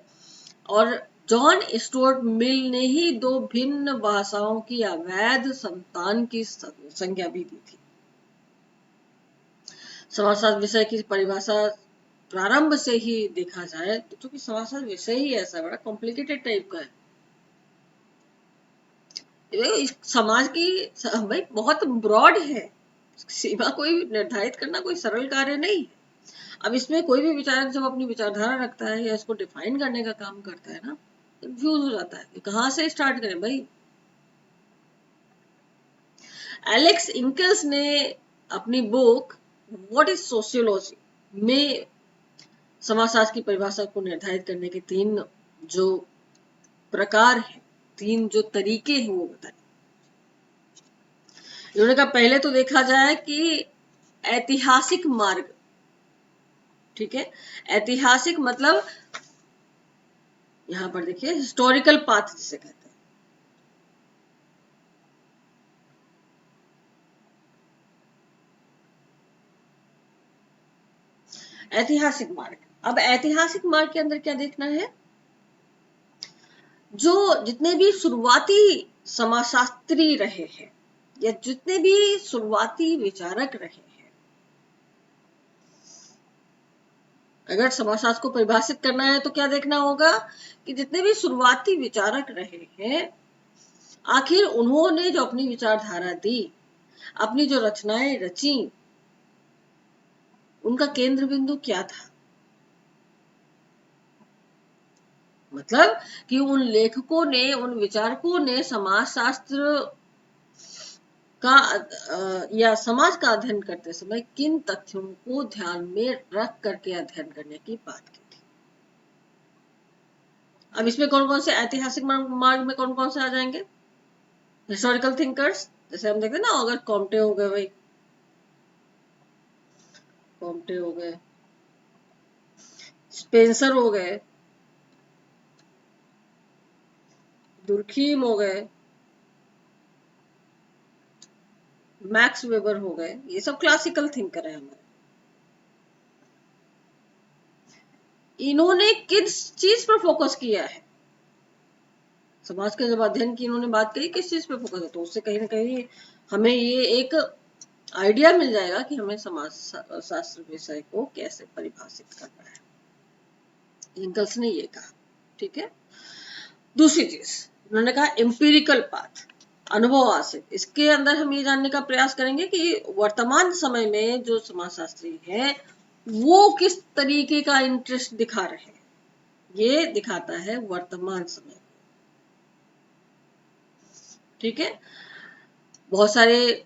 और जॉन स्टुअर्ट मिल ने ही 2 भिन्न भाषाओं की अवैध संतान की संज्ञा भी दी थी। समाजशास्त्र विषय की परिभाषा प्रारंभ से ही देखा जाए तो चूंकि समाजशास्त्र विषय ही ऐसा बड़ा कॉम्प्लिकेटेड टाइप का है, समाज की भाई बहुत ब्रॉड है, सीमा कोई निर्धारित करना कोई सरल कार्य नहीं है। अब इसमें कोई भी विचारक जब अपनी विचारधारा रखता है या इसको डिफाइन करने का काम करता है ना, कंफ्यूज हो जाता है कि कहाँ से स्टार्ट करें भाई। एलेक्स इंकल्स ने अपनी बुक व्हाट इज सोशियोलॉजी में समाजशास्त्र की परिभाषा को निर्धारित करने के 3 जो प्रकार हैं, 3 जो तरीके हैं वो बताए। इन्होंने कहा पहले तो देखा जाए कि ऐतिहासिक मार्ग, ठीक है, ऐतिहासिक मतलब यहां पर देखिए हिस्टोरिकल पाथ जिसे कहते हैं। ऐतिहासिक मार्ग, अब ऐतिहासिक मार्ग के अंदर क्या देखना है, जो जितने भी शुरुआती समाजशास्त्री रहे हैं या जितने भी शुरुआती विचारक रहे हैं, अगर समाजशास्त्र को परिभाषित करना है तो क्या देखना होगा कि जितने भी शुरुआती विचारक रहे हैं, आखिर उन्होंने जो अपनी विचारधारा दी, अपनी जो रचनाएं रची, उनका केंद्र बिंदु क्या था। मतलब कि उन लेखकों ने, उन विचारकों ने समाजशास्त्र का या समाज का अध्ययन करते समय किन तथ्यों को ध्यान में रख करके अध्ययन करने की बात की थी। अब इसमें कौन कौन से ऐतिहासिक मार्ग में कौन कौन से आ जाएंगे, हिस्टोरिकल थिंकर्स, जैसे हम देखते हैं ना, अगर कॉम्टे हो गए भाई, कॉम्टे हो गए, स्पेंसर हो गए, दुर्खीम हो गए, मैक्स वेबर हो गए, ये सब क्लासिकल थिंकर है हमारे। इन्होंने किस चीज पर फोकस किया है, समाज के जब अध्ययन की इन्होंने बात कही किस चीज पे फोकस है, तो उससे कहीं ना कहीं हमें ये एक आइडिया मिल जाएगा कि हमें समाज शास्त्र विषय को कैसे परिभाषित करना है। इंगल्स ने ये कहा, ठीक है। दूसरी चीज उन्होंने कहा एम्पिरिकल पाथ, अनुभव आश्रित। इसके अंदर हम ये जानने का प्रयास करेंगे कि वर्तमान समय में जो समाजशास्त्री है वो किस तरीके का इंटरेस्ट दिखा रहे हैं, ये दिखाता है वर्तमान समय, ठीक है। बहुत सारे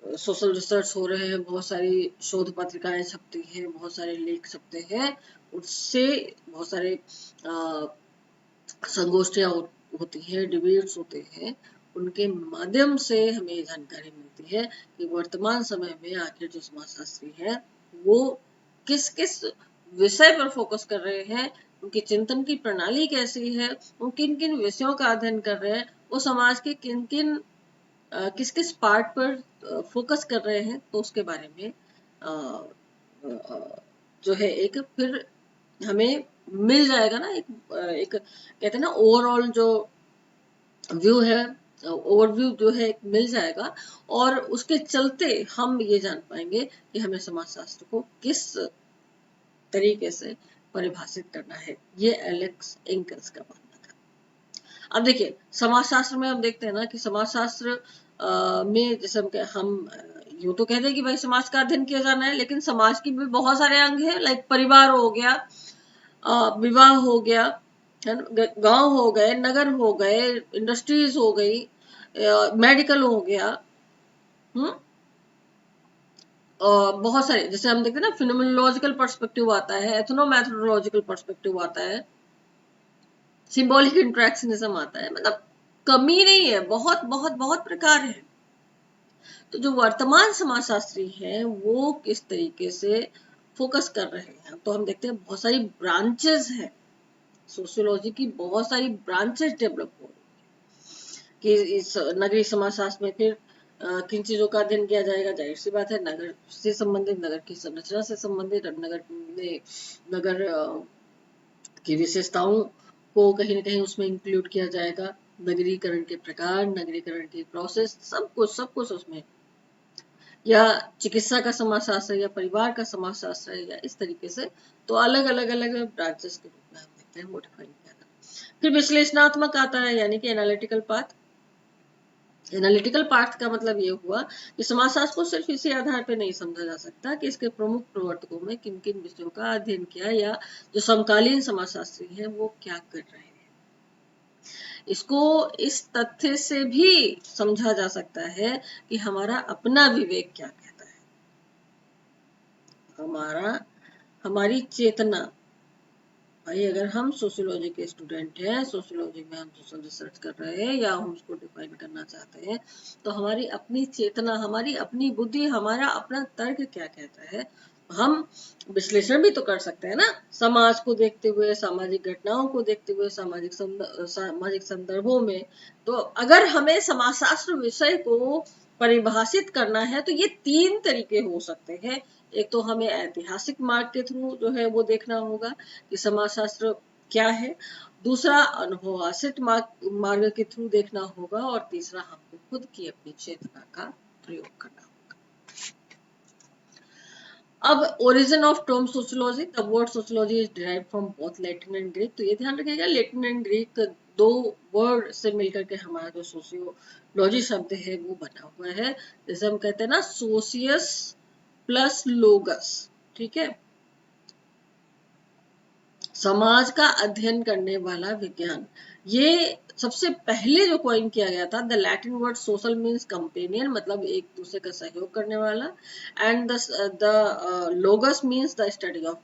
सोशल रिसर्च हो रहे हैं, बहुत सारी शोध पत्रिकाएं छपती हैं, बहुत सारे लेख छपते हैं, उससे बहुत सारे संगोष्ठियां होती हैं, डिबेट्स होते हैं, उनके माध्यम से हमें जानकारी मिलती है कि वर्तमान समय में आखिर जो समाजशास्त्री है वो किस किस विषय पर फोकस कर रहे हैं, उनकी चिंतन की प्रणाली कैसी है, वो किन किन विषयों का अध्ययन कर रहे हैं, वो समाज के किन किन किस किस पार्ट पर फोकस कर रहे हैं, तो उसके बारे में जो है एक फिर हमें मिल जाएगा ना, एक कहते हैं ना ओवरऑल जो व्यू है, ओवरव्यू जो है एक मिल जाएगा, और उसके चलते हम ये जान पाएंगे कि हमें समाजशास्त्र को किस तरीके से परिभाषित करना है। ये एलेक्स एंकल्स का मानना था। अब देखिए समाजशास्त्र में हम देखते हैं ना कि समाजशास्त्र में जैसे हम यूं तो कहते हैं कि भाई समाज का अध्ययन किया जाना है, लेकिन समाज की भी बहुत सारे अंग हैं, लाइक परिवार हो गया, विवाह हो गया, है ना, गांव हो गए, नगर हो गए, इंडस्ट्रीज हो गई, मेडिकल हो गया, हम्म बहुत सारे, जैसे हम देखते हैं ना फिनोमिनोलॉजिकल पर्सपेक्टिव आता है, एथनोमेथोडोलॉजिकल पर्सपेक्टिव आता है, सिंबॉलिक इंट्रैक्शनिज्म आता है, मतलब कमी नहीं है, बहुत बहुत बहुत प्रकार है। तो जो वर्तमान समाजशास्त्री हैं वो किस तरीके से फोकस कर रहे हैं, तो हम देखते हैं बहुत सारी ब्रांचेस हैं, सोशियोलॉजी की बहुत सारी ब्रांचेस डेवलप हो रही है कि इस नगरीय समाजशास्त्र में फिर किन चीजों का अध्ययन किया जाएगा, जाहिर सी बात है नगर से संबंधित, नगर की संरचना से संबंधित, नगर में नगर की विशेषताओं को कहीं ना कहीं उसमें इंक्लूड किया जाएगा, नगरीकरण के प्रकार, नगरीकरण की प्रोसेस, सब कुछ उसमें, या चिकित्सा का समाजशास्त्र या परिवार का समाजशास्त्र या इस तरीके से, तो अलग अलग अलग ब्रांचेस के रूप में हम देखते हैं वो डिफाइन किया जाता है। फिर विश्लेषणात्मक आता है, यानी कि एनालिटिकल पार्ट। एनालिटिकल पार्ट का मतलब ये हुआ कि समाजशास्त्र को सिर्फ इसी आधार पर नहीं समझा जा सकता कि इसके प्रमुख प्रवर्तकों में किन किन विषयों का अध्ययन किया, या जो समकालीन समाजशास्त्री हैं वो क्या कर रहे हैं। इसको इस तथ्य से भी समझा जा सकता है कि हमारा अपना विवेक क्या कहता है, हमारी चेतना। भाई अगर हम सोशियोलॉजी के स्टूडेंट हैं, सोशियोलॉजी में हम सोशल रिसर्च कर रहे हैं या हम उसको डिफाइन करना चाहते हैं, तो हमारी अपनी चेतना, हमारी अपनी बुद्धि, हमारा अपना तर्क क्या कहता है, हम विश्लेषण भी तो कर सकते हैं ना, समाज को देखते हुए, सामाजिक घटनाओं को देखते हुए, सामाजिक संदर्भों में। तो अगर हमें समाजशास्त्र विषय को परिभाषित करना है तो ये तीन तरीके हो सकते हैं। एक तो हमें ऐतिहासिक मार्ग के थ्रू जो है वो देखना होगा कि समाजशास्त्र क्या है, दूसरा अनुभवासित मार्ग के थ्रू देखना होगा, और तीसरा हमको खुद की अपनी चेतना का प्रयोग करना होगा। अब origin of term sociology, the word sociology is derived from both Latin and Greek. तो ये ध्यान रखिएगा, लैटिन एंड ग्रीक दो वर्ड से मिलकर के हमारा जो सोशियोलॉजी शब्द है वो बना हुआ है। जैसे हम कहते हैं ना सोशियस प्लस लोगस, ठीक है, समाज का अध्ययन करने वाला विज्ञान। ये सबसे पहले जो कॉइन किया गया था, the Latin word social means companion, मतलब एक दूसरे का सहयोग करने वाला, and the logos means the study of.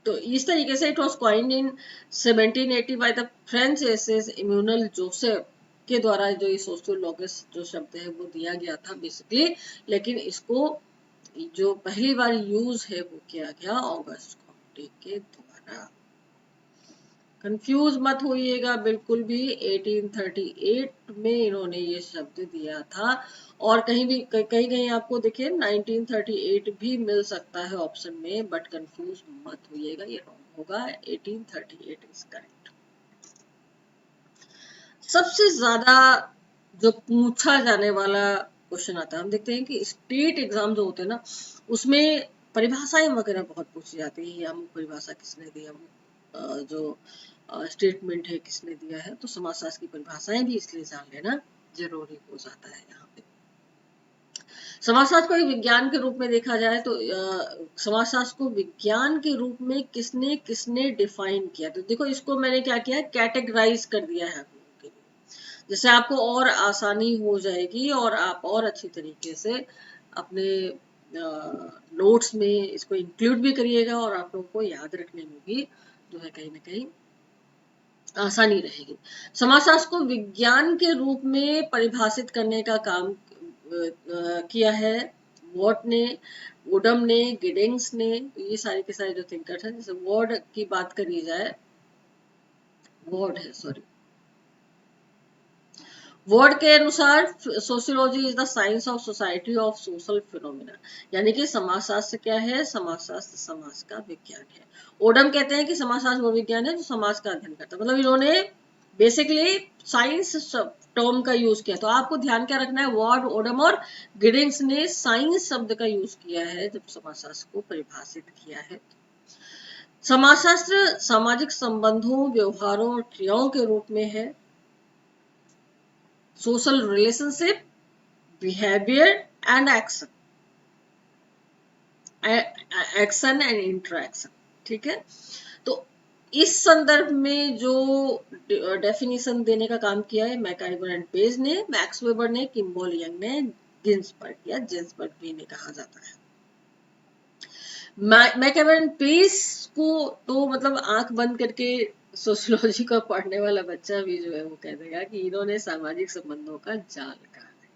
तो इस तरीके से it was coined in 1780 by the French Sieyes Emmanuel Joseph के द्वारा जो ये सोशियोलॉगस जो शब्द है वो दिया गया था बेसिकली, लेकिन इसको जो पहली बार यूज है वो किया गया ऑगस्ट कॉम्टे के द्वारा। कंफ्यूज मत होइएगा बिल्कुल भी, 1838 में इन्होंने ये शब्द दिया था, और कहीं भी कहीं कहीं आपको देखिए 1938 भी मिल सकता है ऑप्शन में, बट कंफ्यूज मत होइएगा, ये रॉन्ग होगा, 1838 इज करेक्ट। सबसे ज्यादा जो पूछा जाने वाला क्वेश्चन आता है, हम देखते हैं कि स्टेट एग्जाम जो होते हैं ना उसमें परिभाषाएं वगैरह बहुत पूछी जाती है, अमुक परिभाषा किसने दी, अमुक जो स्टेटमेंट है किसने दिया है, तो समाजशास्त्र की परिभाषाएं भी इसलिए जान लेना जरूरी हो जाता है। यहाँ पे समाजशास्त्र को एक विज्ञान के रूप में देखा जाए तो समाजशास्त्र को विज्ञान के रूप में किसने किसने डिफाइन किया, तो देखो इसको मैंने क्या किया, कैटेगराइज कर दिया है आप लोगों के लिए। जिससे आपको और आसानी हो जाएगी और आप और अच्छी तरीके से अपने नोट्स में इसको इंक्लूड भी करिएगा और आप लोगों को याद रखने में भी जो है कहीं ना कहीं आसानी रहेगी। समाजशास्त्र को विज्ञान के रूप में परिभाषित करने का काम किया है वॉट ने, वुडम ने, गिडिंग्स ने। ये सारे के सारे जो थिंकर्स हैं, जैसे वर्ड की बात करी जाए, वर्ड है सॉरी, वर्ड के अनुसार sociology is the science of society of social phenomena, यानी कि समाजशास्त्र क्या है, समाजशास्त्र समाज का विज्ञान है। ओडम कहते हैं कि समाजशास्त्र वो विज्ञान है जो समाज का अध्ययन करता है, मतलब इन्होंने बेसिकली साइंस टर्म का यूज किया। तो आपको ध्यान क्या रखना है, वर्ड ओडम और गिडिंग्स ने साइंस शब्द का यूज किया है जब समाजशास्त्र को परिभाषित किया है। समाजशास्त्र सामाजिक संबंधों, व्यवहारों और क्रियाओं के रूप में है। Social relationship, behaviour and action, action and interaction, ठीक है। तो इस संदर्भ में जो डेफिनेशन देने का काम किया है मैकआइवर एंड पेज ने, मैक्स वेबर ने, किम्बॉल यंग ने, गिन्सबर्ग या जेन्सबर्ग भी इन्हें कहा जाता है। मैकआइवर एंड पेज को तो मतलब आंख बंद करके सोशियोलॉजी का पढ़ने वाला बच्चा भी जो है वो कह देगा कि इन्होंने सामाजिक संबंधों का जाल कहा है।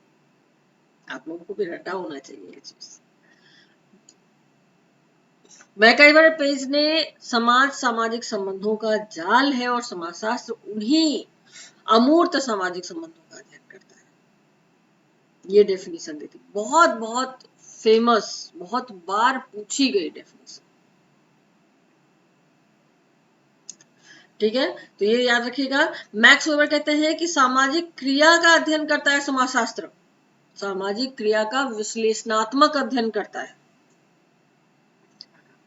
आप लोगों को भी रटा होना चाहिए ये चीज। मैकआइवर पेज ने समाज सामाजिक संबंधों का जाल है और समाजशास्त्र उन्हीं अमूर्त सामाजिक संबंधों का अध्ययन करता है। ये डेफिनेशन देती, बहुत बहुत फेमस, बहुत बार पूछी गई डेफिनेशन, ठीक है। तो ये याद रखिएगा। मैक्स वेबर कहते हैं कि सामाजिक क्रिया का अध्ययन करता है समाजशास्त्र, सामाजिक क्रिया का विश्लेषणात्मक अध्ययन करता है।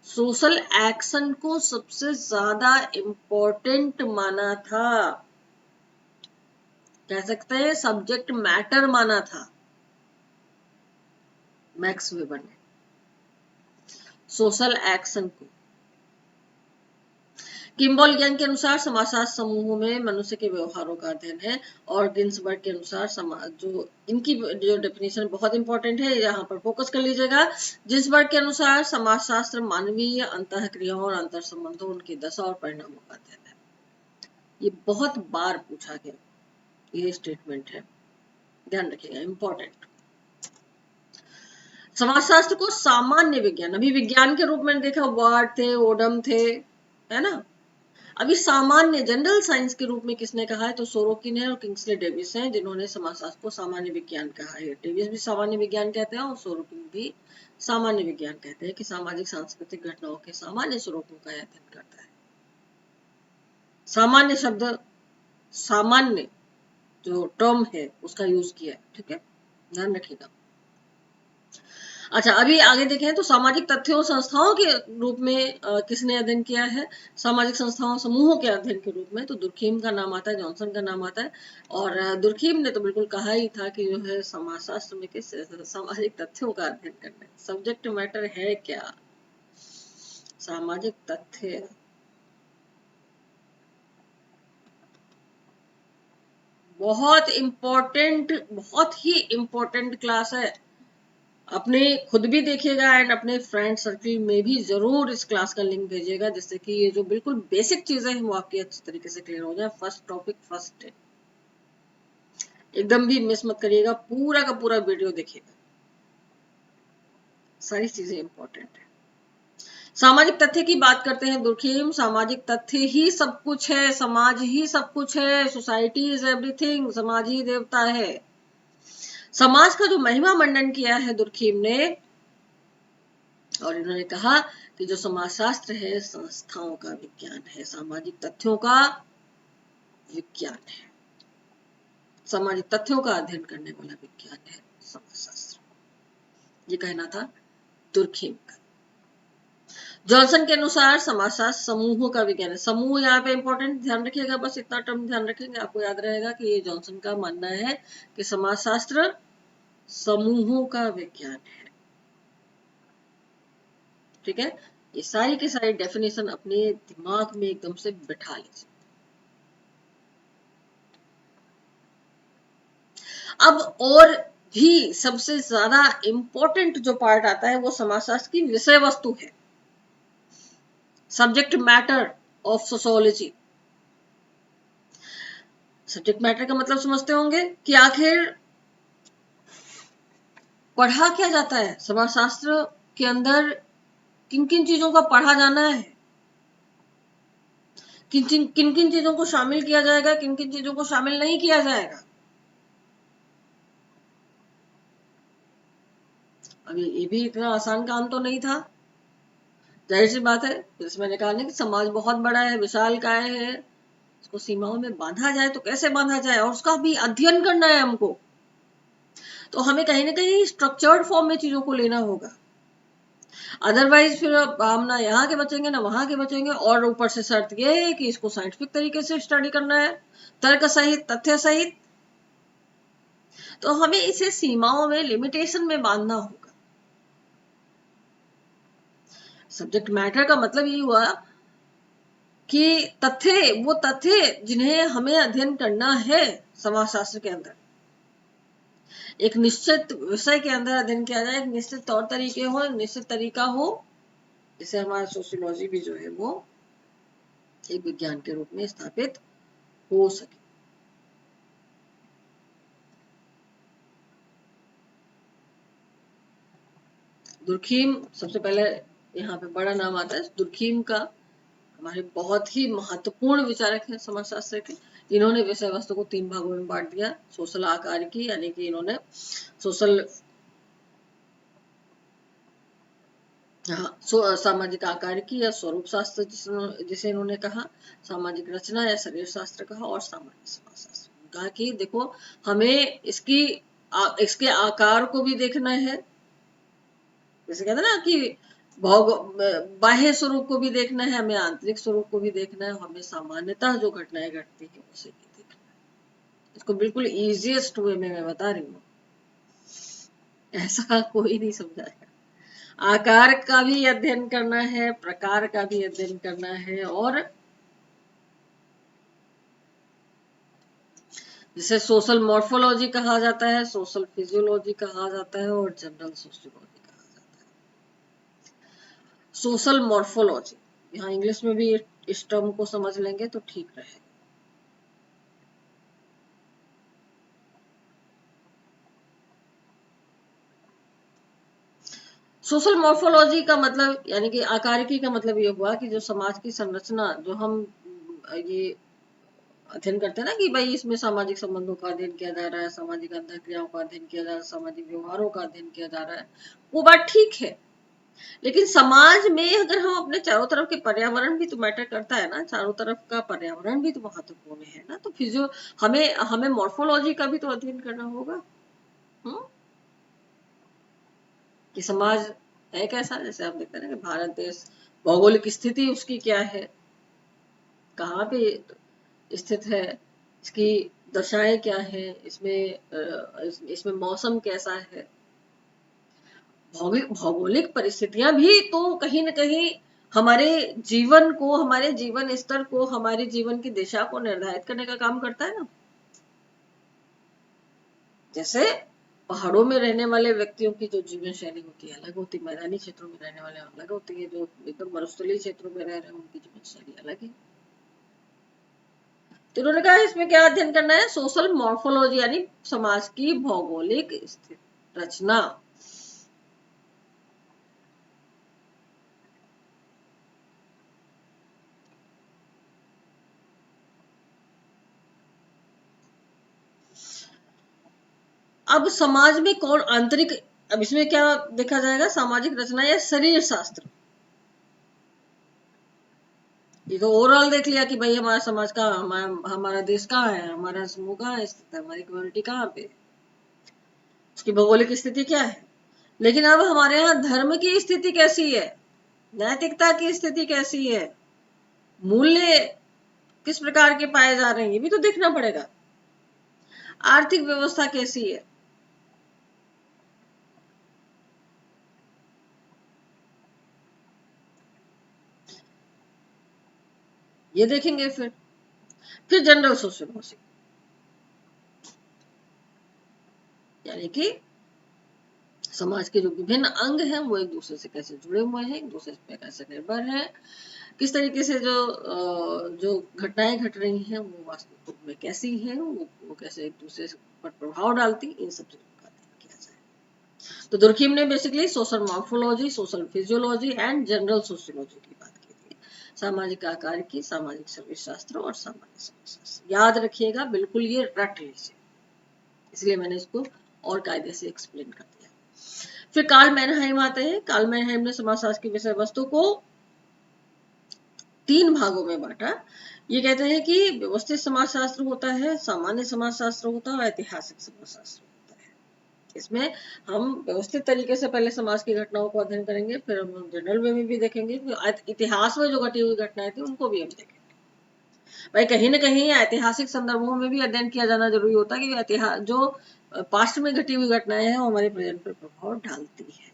सोशल एक्शन को सबसे ज्यादा इंपॉर्टेंट माना था, कह सकते हैं सब्जेक्ट मैटर माना था मैक्स वेबर ने सोशल एक्शन को। किम्बॉल यंग के अनुसार समाजशास्त्र समूहों में मनुष्य के व्यवहारों का अध्ययन है और गिन्सबर्ग के अनुसार समाज, जो इनकी जो डेफिनेशन बहुत इंपॉर्टेंट है, यहाँ पर फोकस कर लीजिएगा। गिन्सबर्ग के अनुसार समाजशास्त्र मानवीय अंतःक्रियाओं और अंतर संबंधों, उनकी दशा और परिणामों का अध्ययन है। ये बहुत बार पूछा गया ये स्टेटमेंट है, ध्यान रखिएगा, इंपॉर्टेंट। समाजशास्त्र को सामान्य विज्ञान, अभी विज्ञान के रूप में देखा वार्ड थे, ओडम थे, है ना। अभी सामान्य जनरल साइंस के रूप में किसने कहा है, तो सोरोकिन है और किंग्सले डेविस हैं जिन्होंने समाजशास्त्र को सामान्य विज्ञान कहा है। डेविस भी सामान्य विज्ञान कहते हैं और सोरोकिन भी सामान्य विज्ञान कहते हैं कि सामाजिक सांस्कृतिक घटनाओं के सामान्य स्वरूपों का अध्ययन करता है। सामान्य शब्द, सामान्य जो टर्म है उसका यूज किया है, ठीक है, ध्यान रखिएगा। अच्छा, अभी आगे देखें तो सामाजिक तथ्यों संस्थाओं के रूप में किसने अध्ययन किया है, सामाजिक संस्थाओं समूहों के अध्ययन के रूप में, तो दुर्खीम का नाम आता है, जॉनसन का नाम आता है। और दुर्खीम ने तो बिल्कुल कहा ही था कि जो है समाजशास्त्र में किस सामाजिक तथ्यों का अध्ययन करना है। सब्जेक्ट मैटर है क्या, सामाजिक तथ्य। बहुत इंपॉर्टेंट, बहुत ही इंपॉर्टेंट क्लास है। अपने खुद भी देखिएगा एंड अपने फ्रेंड सर्कल में भी जरूर इस क्लास का लिंक भेजिएगा, जिससे कि ये जो बिल्कुल बेसिक चीजें हैं वो आपकी अच्छी तरीके से क्लियर हो जाए। फर्स्ट टॉपिक फर्स्ट डे, एकदम भी मिस मत करिएगा, पूरा का पूरा वीडियो देखिएगा, सारी चीजें इंपॉर्टेंट है। सामाजिक तथ्य की बात करते हैं दुर्खीम, सामाजिक तथ्य ही सब कुछ है, समाज ही सब कुछ है, सोसाइटी इज एवरीथिंग, समाज ही देवता है। समाज का जो महिमा मंडन किया है दुर्खीम ने, और इन्होंने कहा कि जो समाजशास्त्र है संस्थाओं का विज्ञान है, सामाजिक तथ्यों का विज्ञान है, सामाजिक तथ्यों का अध्ययन करने वाला विज्ञान है समाजशास्त्र, ये कहना था दुर्खीम का। जॉनसन के अनुसार समाजशास्त्र समूहों का विज्ञान है। समूह यहाँ पे इंपॉर्टेंट, ध्यान रखिएगा, बस इतना टर्म ध्यान रखेंगे आपको याद रहेगा कि ये जॉनसन का मानना है कि समाजशास्त्र समूहों का विज्ञान है, ठीक है। ये सारी की सारी डेफिनेशन अपने दिमाग में एकदम से बिठा लीजिए। अब और भी सबसे ज्यादा इंपॉर्टेंट जो पार्ट आता है वो समाजशास्त्र की विषय वस्तु है, subject matter of sociology. Subject matter का मतलब समझते होंगे कि आखिर पढ़ा क्या जाता है समाजशास्त्र के अंदर, किन किन चीजों का पढ़ा जाना है, किन किन चीजों को शामिल किया जाएगा, किन किन चीजों को शामिल नहीं किया जाएगा। अब ये भी इतना आसान काम तो नहीं था, जाहिर सी बात है। जैसे मैंने कहा ना कि समाज बहुत बड़ा है, विशाल काय है, उसको सीमाओं में बांधा जाए तो कैसे बांधा जाए, और उसका भी अध्ययन करना है हमको, तो हमें कहीं ना कहीं स्ट्रक्चर्ड फॉर्म में चीजों को लेना होगा। अदरवाइज फिर हम ना यहाँ के बचेंगे ना वहां के बचेंगे, और ऊपर से शर्त यह है कि इसको साइंटिफिक तरीके से स्टडी करना है, तर्क सहित, तथ्य सहित, तो हमें इसे सीमाओं में, लिमिटेशन में बांधना होगा। सब्जेक्ट मैटर का मतलब ये हुआ कि तथ्य, वो तथ्य जिन्हें हमें अध्ययन करना है समाजशास्त्र के अंदर, एक निश्चित विषय के अंदर अध्ययन किया जाए, एक निश्चित तौर तरीके हो, एक निश्चित तरीका हो, जिसे हमारा सोशियोलॉजी भी जो है वो एक विज्ञान के रूप में स्थापित हो सके। दुर्खीम सबसे पहले यहाँ पे बड़ा नाम आता है दुर्खीम का, हमारे बहुत ही महत्वपूर्ण विचारक हैं समाजशास्त्र के। इन्होंने विषय वस्तु को 3 भागों में बांट दिया, सोशल आकार की, यानी कि इन्होंने सोशल, हाँ, सामाजिक आकार की या स्वरूप शास्त्र जिसे इन्होंने कहा, सामाजिक रचना या शरीर शास्त्र कहा, और सामाजिक समाजशास्त्र। कहा कि देखो हमें इसके आकार को भी देखना है, जैसे कहते हैं ना कि भौग बाह्य स्वरूप को भी देखना है, हमें आंतरिक स्वरूप को भी देखना है, हमें सामान्यतः जो घटनाएं घटती है उसे भी देखना है। इसको बिल्कुल इजीएस्ट वे में मैं बता रही हूँ, ऐसा कोई नहीं समझाएगा। आकार का भी अध्ययन करना है, प्रकार का भी अध्ययन करना है, और जिसे सोशल मॉर्फोलॉजी कहा जाता है, सोशल फिजियोलॉजी कहा जाता है, और जनरल सोशियोलॉजी कहा जाता है। सोशल मॉर्फोलॉजी, यहाँ इंग्लिश में भी इस टर्म को समझ लेंगे तो ठीक रहेगा। सोशल मॉर्फोलॉजी का मतलब, यानी कि आकारिकी का मतलब ये हुआ कि जो समाज की संरचना, जो हम ये अध्ययन करते हैं ना कि भाई इसमें सामाजिक संबंधों का अध्ययन किया जा रहा है, सामाजिक अंतःक्रियाओं का अध्ययन किया जा रहा है, सामाजिक व्यवहारों का अध्ययन किया जा रहा है, वो बात ठीक है। लेकिन समाज में अगर हम अपने चारों तरफ के पर्यावरण भी तो मैटर करता है ना, चारों तरफ का पर्यावरण भी तो महत्वपूर्ण है ना, तो फिजियो हमें हमें मॉर्फोलॉजी का भी तो अध्ययन करना होगा। हुँ? कि समाज है कैसा, जैसे आप देखते हैं ना कि भारत देश, भौगोलिक स्थिति उसकी क्या है, कहाँ पे स्थित है, इसकी दशाएं क्या है, इसमें मौसम कैसा है, भौगोलिक परिस्थितियां भी तो कहीं न कहीं हमारे जीवन को, हमारे जीवन स्तर को, हमारे जीवन की दिशा को निर्धारित करने का काम करता है ना। जैसे पहाड़ों में रहने वाले व्यक्तियों की जो जीवन शैली होती है अलग होती है, मैदानी क्षेत्रों में रहने वाले अलग होती है, जो एकदम मरुस्थलीय क्षेत्रों में रह रहे हैं उनकी जीवन शैली अलग है। तो उन्होंने कहा इसमें क्या अध्ययन करना है, सोशल मॉर्फोलॉजी, यानी समाज की भौगोलिक स्थिति, रचना। अब समाज में कौन आंतरिक, अब इसमें क्या देखा जाएगा, सामाजिक रचना या शरीर शास्त्र। ये तो ओवरऑल देख लिया कि भाई हमारा समाज का, हमारा देश कहाँ है, हमारा समूह कहाँ स्थित है, हमारी कम्युनिटी कहाँ पे, उसकी भौगोलिक स्थिति क्या है। लेकिन अब हमारे यहाँ धर्म की स्थिति कैसी है, नैतिकता की स्थिति कैसी है, मूल्य किस प्रकार के पाए जा रहे हैं, ये भी तो देखना पड़ेगा। आर्थिक व्यवस्था कैसी है, ये देखेंगे। फिर जनरल सोशियोलॉजी, यानी कि समाज के जो विभिन्न अंग हैं वो एक दूसरे से कैसे जुड़े हुए हैं, एक दूसरे पे कैसे निर्भर हैं, किस तरीके से जो घटनाएं घट रही हैं वो वास्तविक में कैसी हैं, वो कैसे एक दूसरे पर प्रभाव डालती, इन सब चीजों का अध्ययन किया जाए। तो दुर्खिम ने basically social morphology, social physiology and general sociology की बात की थी। सामाजिक आकार की, सामाजिक समाजशास्त्र और सामाजिक समाजशास्त्र, याद रखिएगा बिल्कुल, ये रट लीजिए, इसलिए मैंने इसको और कायदे से एक्सप्लेन कर दिया। फिर कार्ल मैनहाइम आते हैं। कार्ल मैनहाइम ने समाजशास्त्र की विषय वस्तु को 3 भागों में बांटा। ये कहते हैं कि व्यवस्थित समाजशास्त्र होता है, सामान्य समाजशास्त्र होता है और ऐतिहासिक समाजशास्त्र होता है। इसमें हम व्यवस्थित तरीके से पहले समाज की घटनाओं को अध्ययन करेंगे, फिर हम जनरल वे में भी देखेंगे, फिर इतिहास में जो घटी हुई घटनाएं थी उनको भी हम देखेंगे। भाई कहीं ना कहीं ऐतिहासिक संदर्भों में भी अध्ययन किया जाना जरूरी होता है, कि इतिहास जो पास्ट में घटी हुई घटनाएं हैं वो हमारे प्रेजेंट पर प्रभाव डालती है।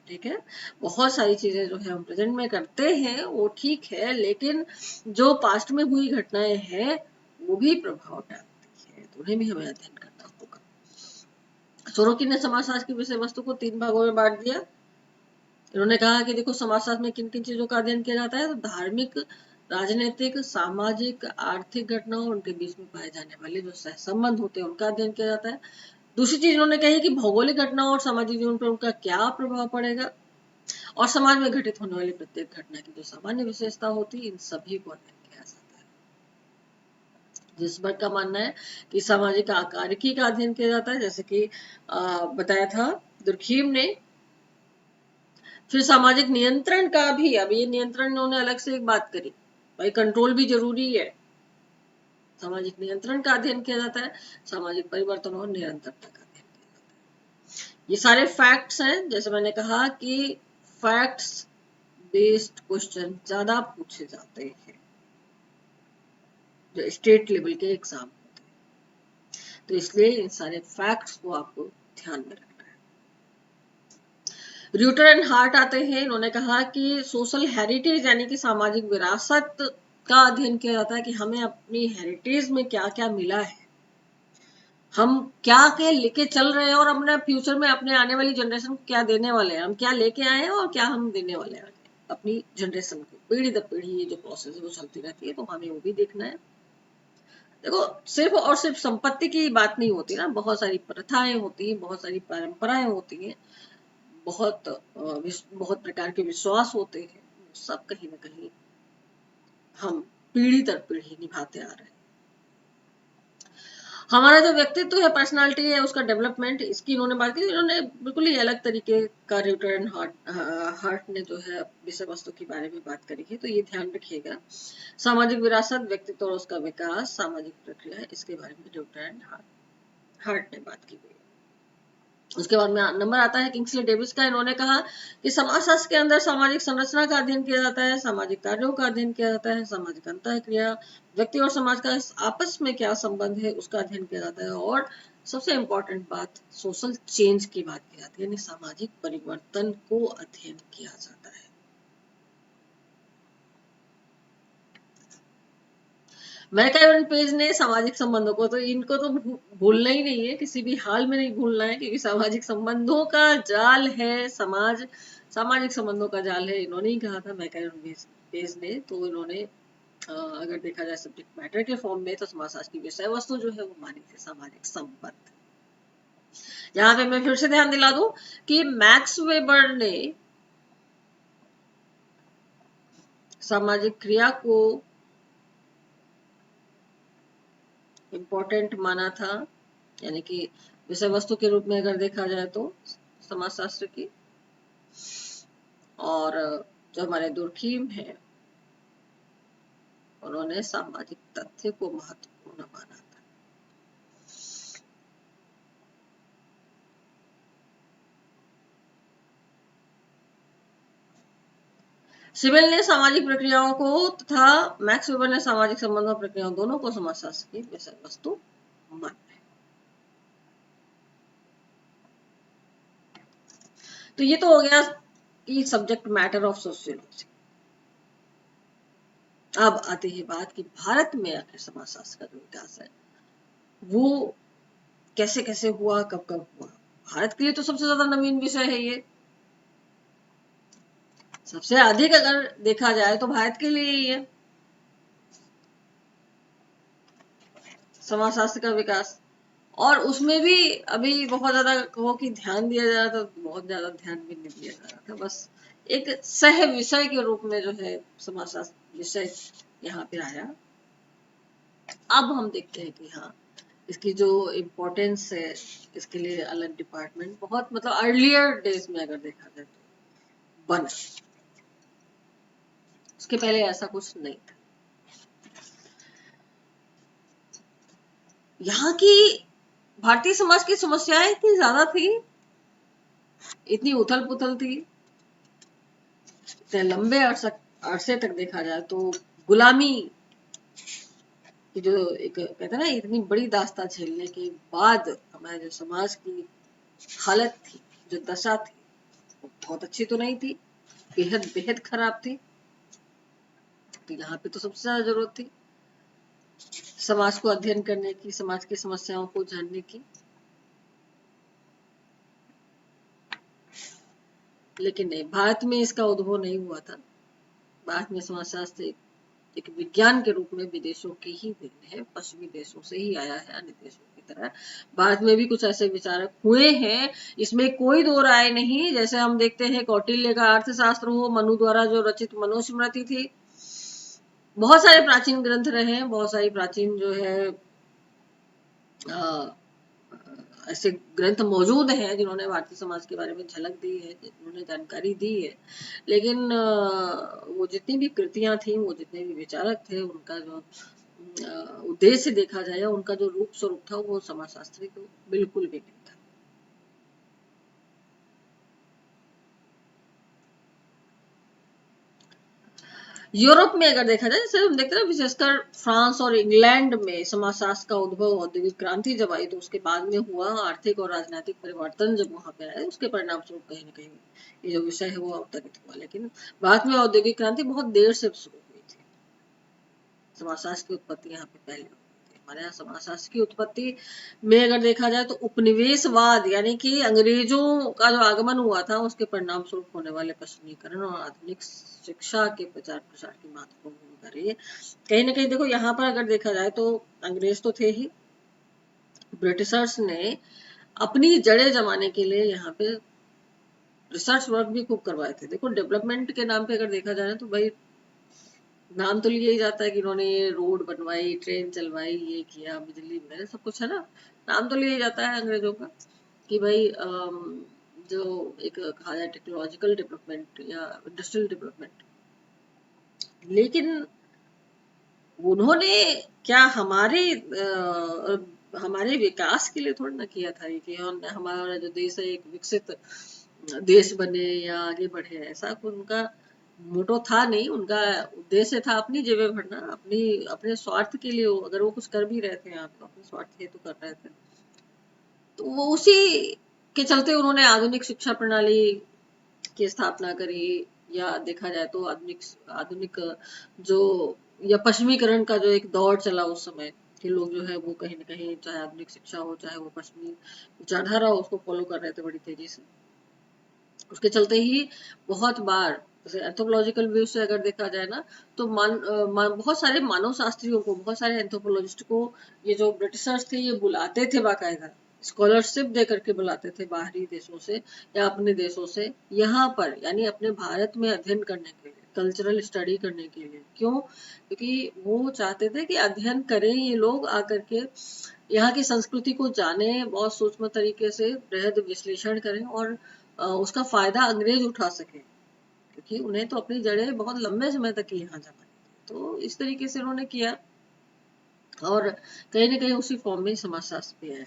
ठीक है, बहुत सारी चीजें जो है हम प्रेजेंट में करते हैं वो ठीक है, लेकिन जो पास्ट में हुई घटनाएं हैं वो भी प्रभाव डालती है, तो उन्हें भी हमें अध्ययन करना होगा। सोरोकिन ने समाजशास्त्र की विषय वस्तु को 3 भागों में बांट दिया। इन्होंने कहा कि देखो समाजशास्त्र में किन किन चीजों का अध्ययन किया जाता है, तो धार्मिक, राजनीतिक, सामाजिक, आर्थिक घटनाओं और उनके बीच में पाए जाने वाले जो सहसंबंध होते हैं उनका अध्ययन किया जाता है। दूसरी चीज इन्होंने कही कि भौगोलिक घटनाओं और सामाजिक जीवन पर उनका क्या प्रभाव पड़ेगा, और समाज में घटित होने वाली प्रत्येक घटना की जो सामान्य विशेषता होती है, इन सभी को अध्ययन किया जाता है। जिसबर्ग का मानना है कि सामाजिक आकारिकी का अध्ययन किया जाता है, जैसे कि बताया था दुर्खीम ने। फिर सामाजिक नियंत्रण का भी, अब ये नियंत्रण इन्होंने अलग से एक बात करी, भाई कंट्रोल भी जरूरी है, सामाजिक नियंत्रण का अध्ययन किया जाता है, सामाजिक परिवर्तन और निरंतरता का अध्ययन किया जाता है। ये सारे फैक्ट्स हैं, जैसे मैंने कहा कि फैक्ट्स बेस्ड क्वेश्चन ज्यादा पूछे जाते हैं जो स्टेट लेवल के एग्जाम होते हैं, तो इसलिए इन सारे फैक्ट्स को आपको ध्यान में रखना है। र्यूटर एंड हार्ट आते हैं। इन्होंने कहा कि सोशल हेरिटेज यानी कि सामाजिक विरासत का अध्ययन किया जाता है, कि हमें अपनी हेरिटेज में क्या क्या मिला है, हम क्या क्या लेके चल रहे हैं और अपने फ्यूचर में अपने आने वाली जनरेशन को क्या देने वाले हैं, हम क्या लेके आए हैं और क्या हम देने वाले हैं अपनी जनरेशन को, पीढ़ी दर पीढ़ी ये जो प्रोसेस है वो चलती रहती है, तो हमें वो भी देखना है। देखो सिर्फ और सिर्फ संपत्ति की बात नहीं होती ना, बहुत सारी प्रथाएं होती हैं, बहुत सारी परंपराएं होती हैं, बहुत प्रकार के विश्वास होते हैं, सब कहीं ना कहीं हम पीढ़ी दर पीढ़ी निभाते आ रहे हैं। हमारा जो व्यक्तित्व है, पर्सनालिटी है, उसका डेवलपमेंट, इसकी इन्होंने बात की। इन्होंने बिल्कुल ही अलग तरीके का र्यूटर एंड हार्ट ने जो है विषय वस्तु के बारे में बात करी है, तो ये ध्यान रखिएगा। सामाजिक विरासत, व्यक्तित्व और उसका विकास, सामाजिक प्रक्रिया, इसके बारे में र्यूटर एंड हार्ट ने बात की गई। उसके बाद में नंबर आता है किंग्सले डेविस का। इन्होंने कहा कि समाजशास्त्र के अंदर सामाजिक संरचना का अध्ययन किया जाता है, सामाजिक कार्यों का अध्ययन किया जाता है, सामाजिक अंतःक्रिया, व्यक्ति और समाज का आपस में क्या संबंध है उसका अध्ययन किया जाता है, और सबसे इंपॉर्टेंट बात सोशल चेंज की बात की जाती है, यानी सामाजिक परिवर्तन को अध्ययन किया जाता है। मैकएवन पेज ने सामाजिक संबंधों को, तो इनको तो भूलना ही नहीं है, किसी भी हाल में नहीं भूलना है, क्योंकि सामाजिक संबंधों का जाल है समाज, सामाजिक संबंधों का जाल है, इन्होंने ही कहा था मैकएवन पेज ने। तो इन्होंने अगर देखा जाए सब्जेक्ट मैटर के फॉर्म में, तो समाजशास्त्र की विषय वस्तु जो है वो मानी थी सामाजिक संबंध। यहाँ पे मैं फिर से ध्यान दिला दूं कि मैक्स वेबर ने सामाजिक क्रिया को इम्पोर्टेंट माना था, यानी कि विषय वस्तु के रूप में अगर देखा जाए तो समाजशास्त्र की, और जो हमारे दुर्खीम है उन्होंने सामाजिक तथ्य को महत्वपूर्ण माना था। सिबेल ने सामाजिक प्रक्रियाओं को तथा मैक्स वेबर ने सामाजिक संबंधों प्रक्रियाओं दोनों को समाजशास्त्र की विषय वस्तु माना है। तो ये तो हो गया कि सब्जेक्ट मैटर ऑफ सोशियोलॉजी। अब आती है बात कि भारत में आखिर समाजशास्त्र का जो विकास है वो कैसे कैसे हुआ, कब कब हुआ। भारत के लिए तो सबसे ज्यादा नवीन विषय है ये, सबसे अधिक अगर देखा जाए तो भारत के लिए ही है समाजशास्त्र का विकास। और उसमें भी अभी बहुत ज्यादा कहो कि ध्यान दिया जा रहा था, बहुत ज्यादा ध्यान भी नहीं दिया जा रहा था, बस एक सह विषय के रूप में जो है समाजशास्त्र विषय यहाँ पे आया। अब हम देखते हैं कि हाँ, इसकी जो इम्पोर्टेंस है, इसके लिए अलग डिपार्टमेंट बहुत मतलब अर्लियर डेज में अगर देखा जाए तो बना, उसके पहले ऐसा कुछ नहीं था। यहाँ की भारतीय समाज की समस्याएं इतनी ज्यादा थी, इतनी उथल पुथल थी, इतने लंबे अरसे तक देखा जाए तो गुलामी की जो एक कहते हैं ना, इतनी बड़ी दास्तां झेलने के बाद हमारे जो समाज की हालत थी, जो दशा थी, वो बहुत अच्छी तो नहीं थी, बेहद बेहद खराब थी। तो यहाँ पे तो सबसे ज्यादा जरूरत थी समाज को अध्ययन करने की, समाज की समस्याओं को जानने की। लेकिन नहीं, भारत में इसका उद्भव नहीं हुआ था। भारत में समाजशास्त्र एक विज्ञान के रूप में विदेशों की ही देन है, पश्चिमी देशों से ही आया है, अन्य देशों की तरह। भारत में भी कुछ ऐसे विचारक हुए हैं, इसमें कोई दो राय नहीं। जैसे हम देखते हैं कौटिल्य का अर्थशास्त्र हो, मनु द्वारा जो रचित मनुस्मृति थी, बहुत सारे प्राचीन ग्रंथ रहे हैं, बहुत सारी प्राचीन जो है ऐसे ग्रंथ मौजूद हैं जिन्होंने भारतीय समाज के बारे में झलक दी है, जिन्होंने जानकारी दी है। लेकिन वो जितनी भी कृतियां थी, वो जितने भी विचारक थे, उनका जो उद्देश्य देखा जाए, उनका जो रूप स्वरूप था, वो समाजशास्त्री तो बिल्कुल भी नहीं था। यूरोप में अगर देखा जाए, जैसे हम देखते हैं विशेषकर फ्रांस और इंग्लैंड में समाजशास्त्र का उद्भव औद्योगिक क्रांति जब आई तो उसके बाद में हुआ। आर्थिक और राजनीतिक परिवर्तन जब वहां पे आए, उसके परिणाम स्वरूप कहीं ना कहीं ये जो विषय है वो अवतरित हुआ। लेकिन बाद में औद्योगिक क्रांति बहुत देर से शुरू हुई थी, समाजशास्त्र की उत्पत्ति यहाँ पे पहले हुई थी। हमारे यहाँ समाजशास्त्र की उत्पत्ति में अगर देखा जाए तो उपनिवेशवाद यानी कि अंग्रेजों का जो आगमन हुआ था, उसके परिणाम स्वरूप होने वाले पश्चिमीकरण और आधुनिक शिक्षा के प्रचार प्रसार की महत्वपूर्ण भूमिका रही है। कहीं ना कहीं देखो, यहाँ पर अगर देखा जाए तो अंग्रेज तो थे ही, ब्रिटिशर्स ने अपनी जड़ें जमाने के लिए यहाँ पे रिसर्च वर्क भी खूब करवाए थे। देखो, डेवलपमेंट के नाम पे अगर देखा जाए तो भाई नाम तो लिया ही जाता है कि इन्होंने ये रोड बनवाई, ट्रेन चलवाई, ये किया, बिजली वगैरह सब कुछ है ना, नाम तो लिया जाता है अंग्रेजों का कि भाई जो एक कहा जाए टेक्नोलॉजिकल डेवलपमेंट या इंडस्ट्रियल डेवलपमेंट। लेकिन उन्होंने क्या हमारे विकास के लिए थोड़ा ना किया था कि हमारा जो देश है एक विकसित देश बने या आगे बढ़े, ऐसा कुछ उनका मोटो था नहीं। उनका उद्देश्य था अपनी जेबें भरना, अपने स्वार्थ के लिए। अगर वो कुछ कर भी रहे थे यहाँ तो अपने स्वार्थ हेतु कर रहे थे। तो वो उसी के चलते उन्होंने आधुनिक शिक्षा प्रणाली की स्थापना करी, या देखा जाए तो आधुनिक आधुनिक जो या पश्चिमीकरण का जो एक दौर चला उस समय के लोग जो है वो कहीं ना कहीं, चाहे आधुनिक शिक्षा हो चाहे वो पश्चिमी विचारधारा हो, उसको फॉलो कर रहे थे बड़ी तेजी से। उसके चलते ही बहुत बार जैसे एंथ्रोपोलॉजिकल व्यू से अगर देखा जाए ना, तो बहुत सारे मानव शास्त्रियों को, बहुत सारे एंथ्रोपोलॉजिस्ट को ये जो ब्रिटिशर्स थे ये बुलाते थे, बाकायदा स्कॉलरशिप दे करके बुलाते थे बाहरी देशों से या अपने देशों से यहाँ पर, यानी अपने भारत में अध्ययन करने के लिए, कल्चरल स्टडी करने के लिए। क्यों? क्योंकि वो चाहते थे कि अध्ययन करें ये लोग आकर के, यहाँ की संस्कृति को जाने, बहुत सूक्ष्म तरीके से बृहद विश्लेषण करें और उसका फायदा अंग्रेज उठा सके, क्योंकि उन्हें तो अपनी जड़ें बहुत लंबे समय तक यहाँ जमानी थी। तो इस तरीके से उन्होंने किया और कहीं ना कहीं उसी फॉर्म में समाजशास्त्र भी आया।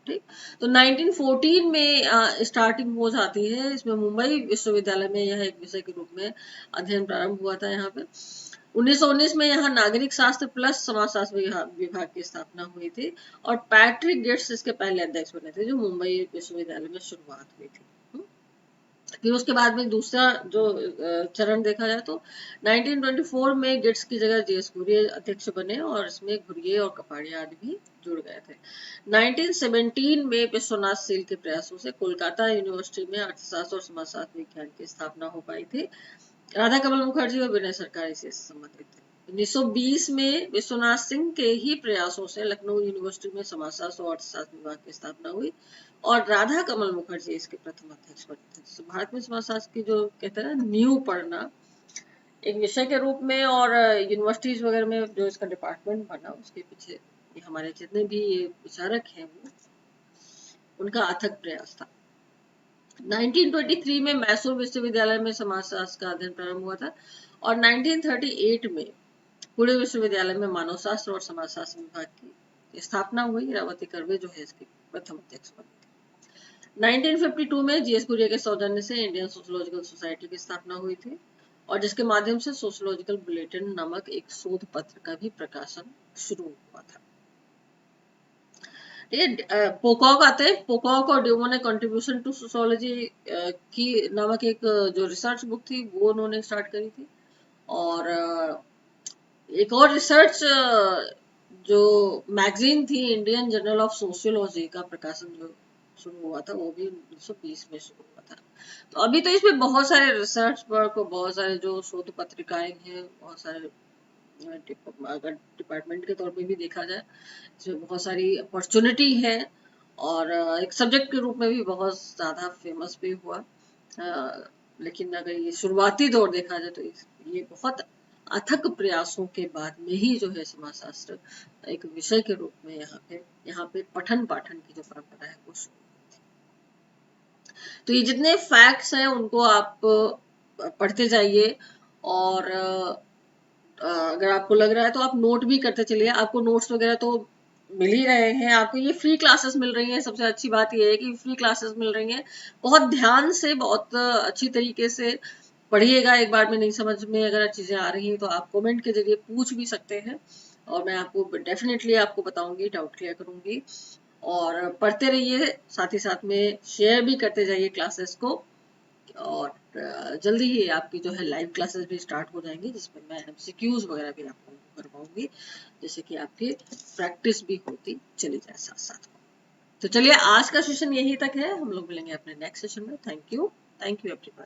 ठीक, तो 1914 में स्टार्टिंग हो जाती है इसमें। मुंबई विश्वविद्यालय में यह एक विषय के रूप में अध्ययन प्रारंभ हुआ था यहाँ पे। 1919 में यहाँ नागरिक शास्त्र प्लस समाजशास्त्र विभाग की स्थापना हुई थी और पैट्रिक गेट्स इसके पहले अध्यक्ष बने थे, जो मुंबई विश्वविद्यालय में शुरुआत हुई थी। फिर उसके बाद में दूसरा जो चरण देखा जाए तो 1924 में गेट्स की जगह जीएस घुरिये अध्यक्ष बने और इसमें घुरिये और कपाड़िया आदि भी जुड़ गए थे। 1917 में विश्वनाथ सेल के प्रयासों से कोलकाता यूनिवर्सिटी में अर्थशास्त्र और समाजशास्त्र विज्ञान की स्थापना हो पाई थी। राधा कमल मुखर्जी और विनय सरकार इसे संबंधित थे। 1920 में विश्वनाथ सिंह के ही प्रयासों से लखनऊ यूनिवर्सिटी में समाजशास्त्र और अर्थशास्त्र विभाग की स्थापना हुई और राधा कमल मुखर्जी इसके प्रथम अध्यक्ष बने थे। तो भारत में समाजशास्त्र की जो कहते हैं ना नींव पढ़ना एक विषय के रूप में और यूनिवर्सिटीज वगैरह में जो इसका डिपार्टमेंट बना उसके पीछे ये हमारे जितने भी ये विचारक हैं वो उनका अथक प्रयास था। 1923 में मैसूर विश्वविद्यालय में समाजशास्त्र का अध्ययन प्रारंभ हुआ था और 1938 में पुणे विश्वविद्यालय में मानव शास्त्र और समाजशास्त्र विभाग की स्थापना हुई। इरावती कर्वे जो है इसके प्रथम अध्यक्ष बने थे। 1952 में जीएस कुरियन के सौजन्य से इंडियन सोशियोलॉजिकल सोसाइटी की स्थापना हुई थी और जिसके माध्यम से सोशियोलॉजिकल बुलेटिन नामक एक शोध पत्र का भी प्रकाशन शुरू हुआ था। पोकॉक आते हैं। पोकॉक और ड्यूमो ने कंट्रीब्यूशन टू सोशियोलॉजी की नामक एक जो रिसर्च बुक थी वो उन्होंने स्टार्ट करी थी और एक और रिसर्च जो मैगजीन थी इंडियन जर्नल ऑफ सोशियोलॉजी का प्रकाशन जो शुरू हुआ था वो भी 1920 में शुरू हुआ था। तो अभी तो इसमें बहुत सारे रिसर्च वर्क और बहुत सारे जो शोध पत्रिकाएं हैं बहुत सारे अगर डिपार्टमेंट के तौर पे भी देखा जाए इसमें बहुत सारी अपॉर्चुनिटी है और एक सब्जेक्ट के रूप में भी बहुत ज्यादा फेमस भी हुआ। लेकिन अगर ये शुरुआती दौर देखा जाए तो ये बहुत अथक प्रयासों के बाद में ही जो है समाजशास्त्र एक विषय के रूप में यहाँ पे पठन पाठन की जो परंपरा है वो शुरू हुई थी। तो ये जितने फैक्ट्स हैं उनको आप पढ़ते जाइए और अगर आपको लग रहा है तो आप नोट भी करते चलिए। आपको नोट्स वगैरह तो मिल ही रहे हैं, आपको ये फ्री क्लासेस मिल रही हैं। सबसे अच्छी बात ये है कि फ्री क्लासेस मिल रही हैं। बहुत ध्यान से बहुत अच्छी तरीके से पढ़िएगा। एक बार में नहीं समझ में अगर चीजें आ रही हैं तो आप कमेंट के जरिए पूछ भी सकते हैं और मैं आपको डेफिनेटली आपको बताऊंगी, डाउट क्लियर करूंगी। और पढ़ते रहिए, साथ ही साथ में शेयर भी करते जाइए क्लासेस को और जल्दी ही आपकी जो है लाइव क्लासेस भी स्टार्ट हो जाएंगी जिसमें मैं एमसीक्यूज वगैरह भी आपको करवाऊंगी जैसे कि आपकी प्रैक्टिस भी होती चली जाए साथ साथ। तो चलिए आज का सेशन यहीं तक है, हम लोग मिलेंगे अपने नेक्स्ट सेशन में। Thank you everyone.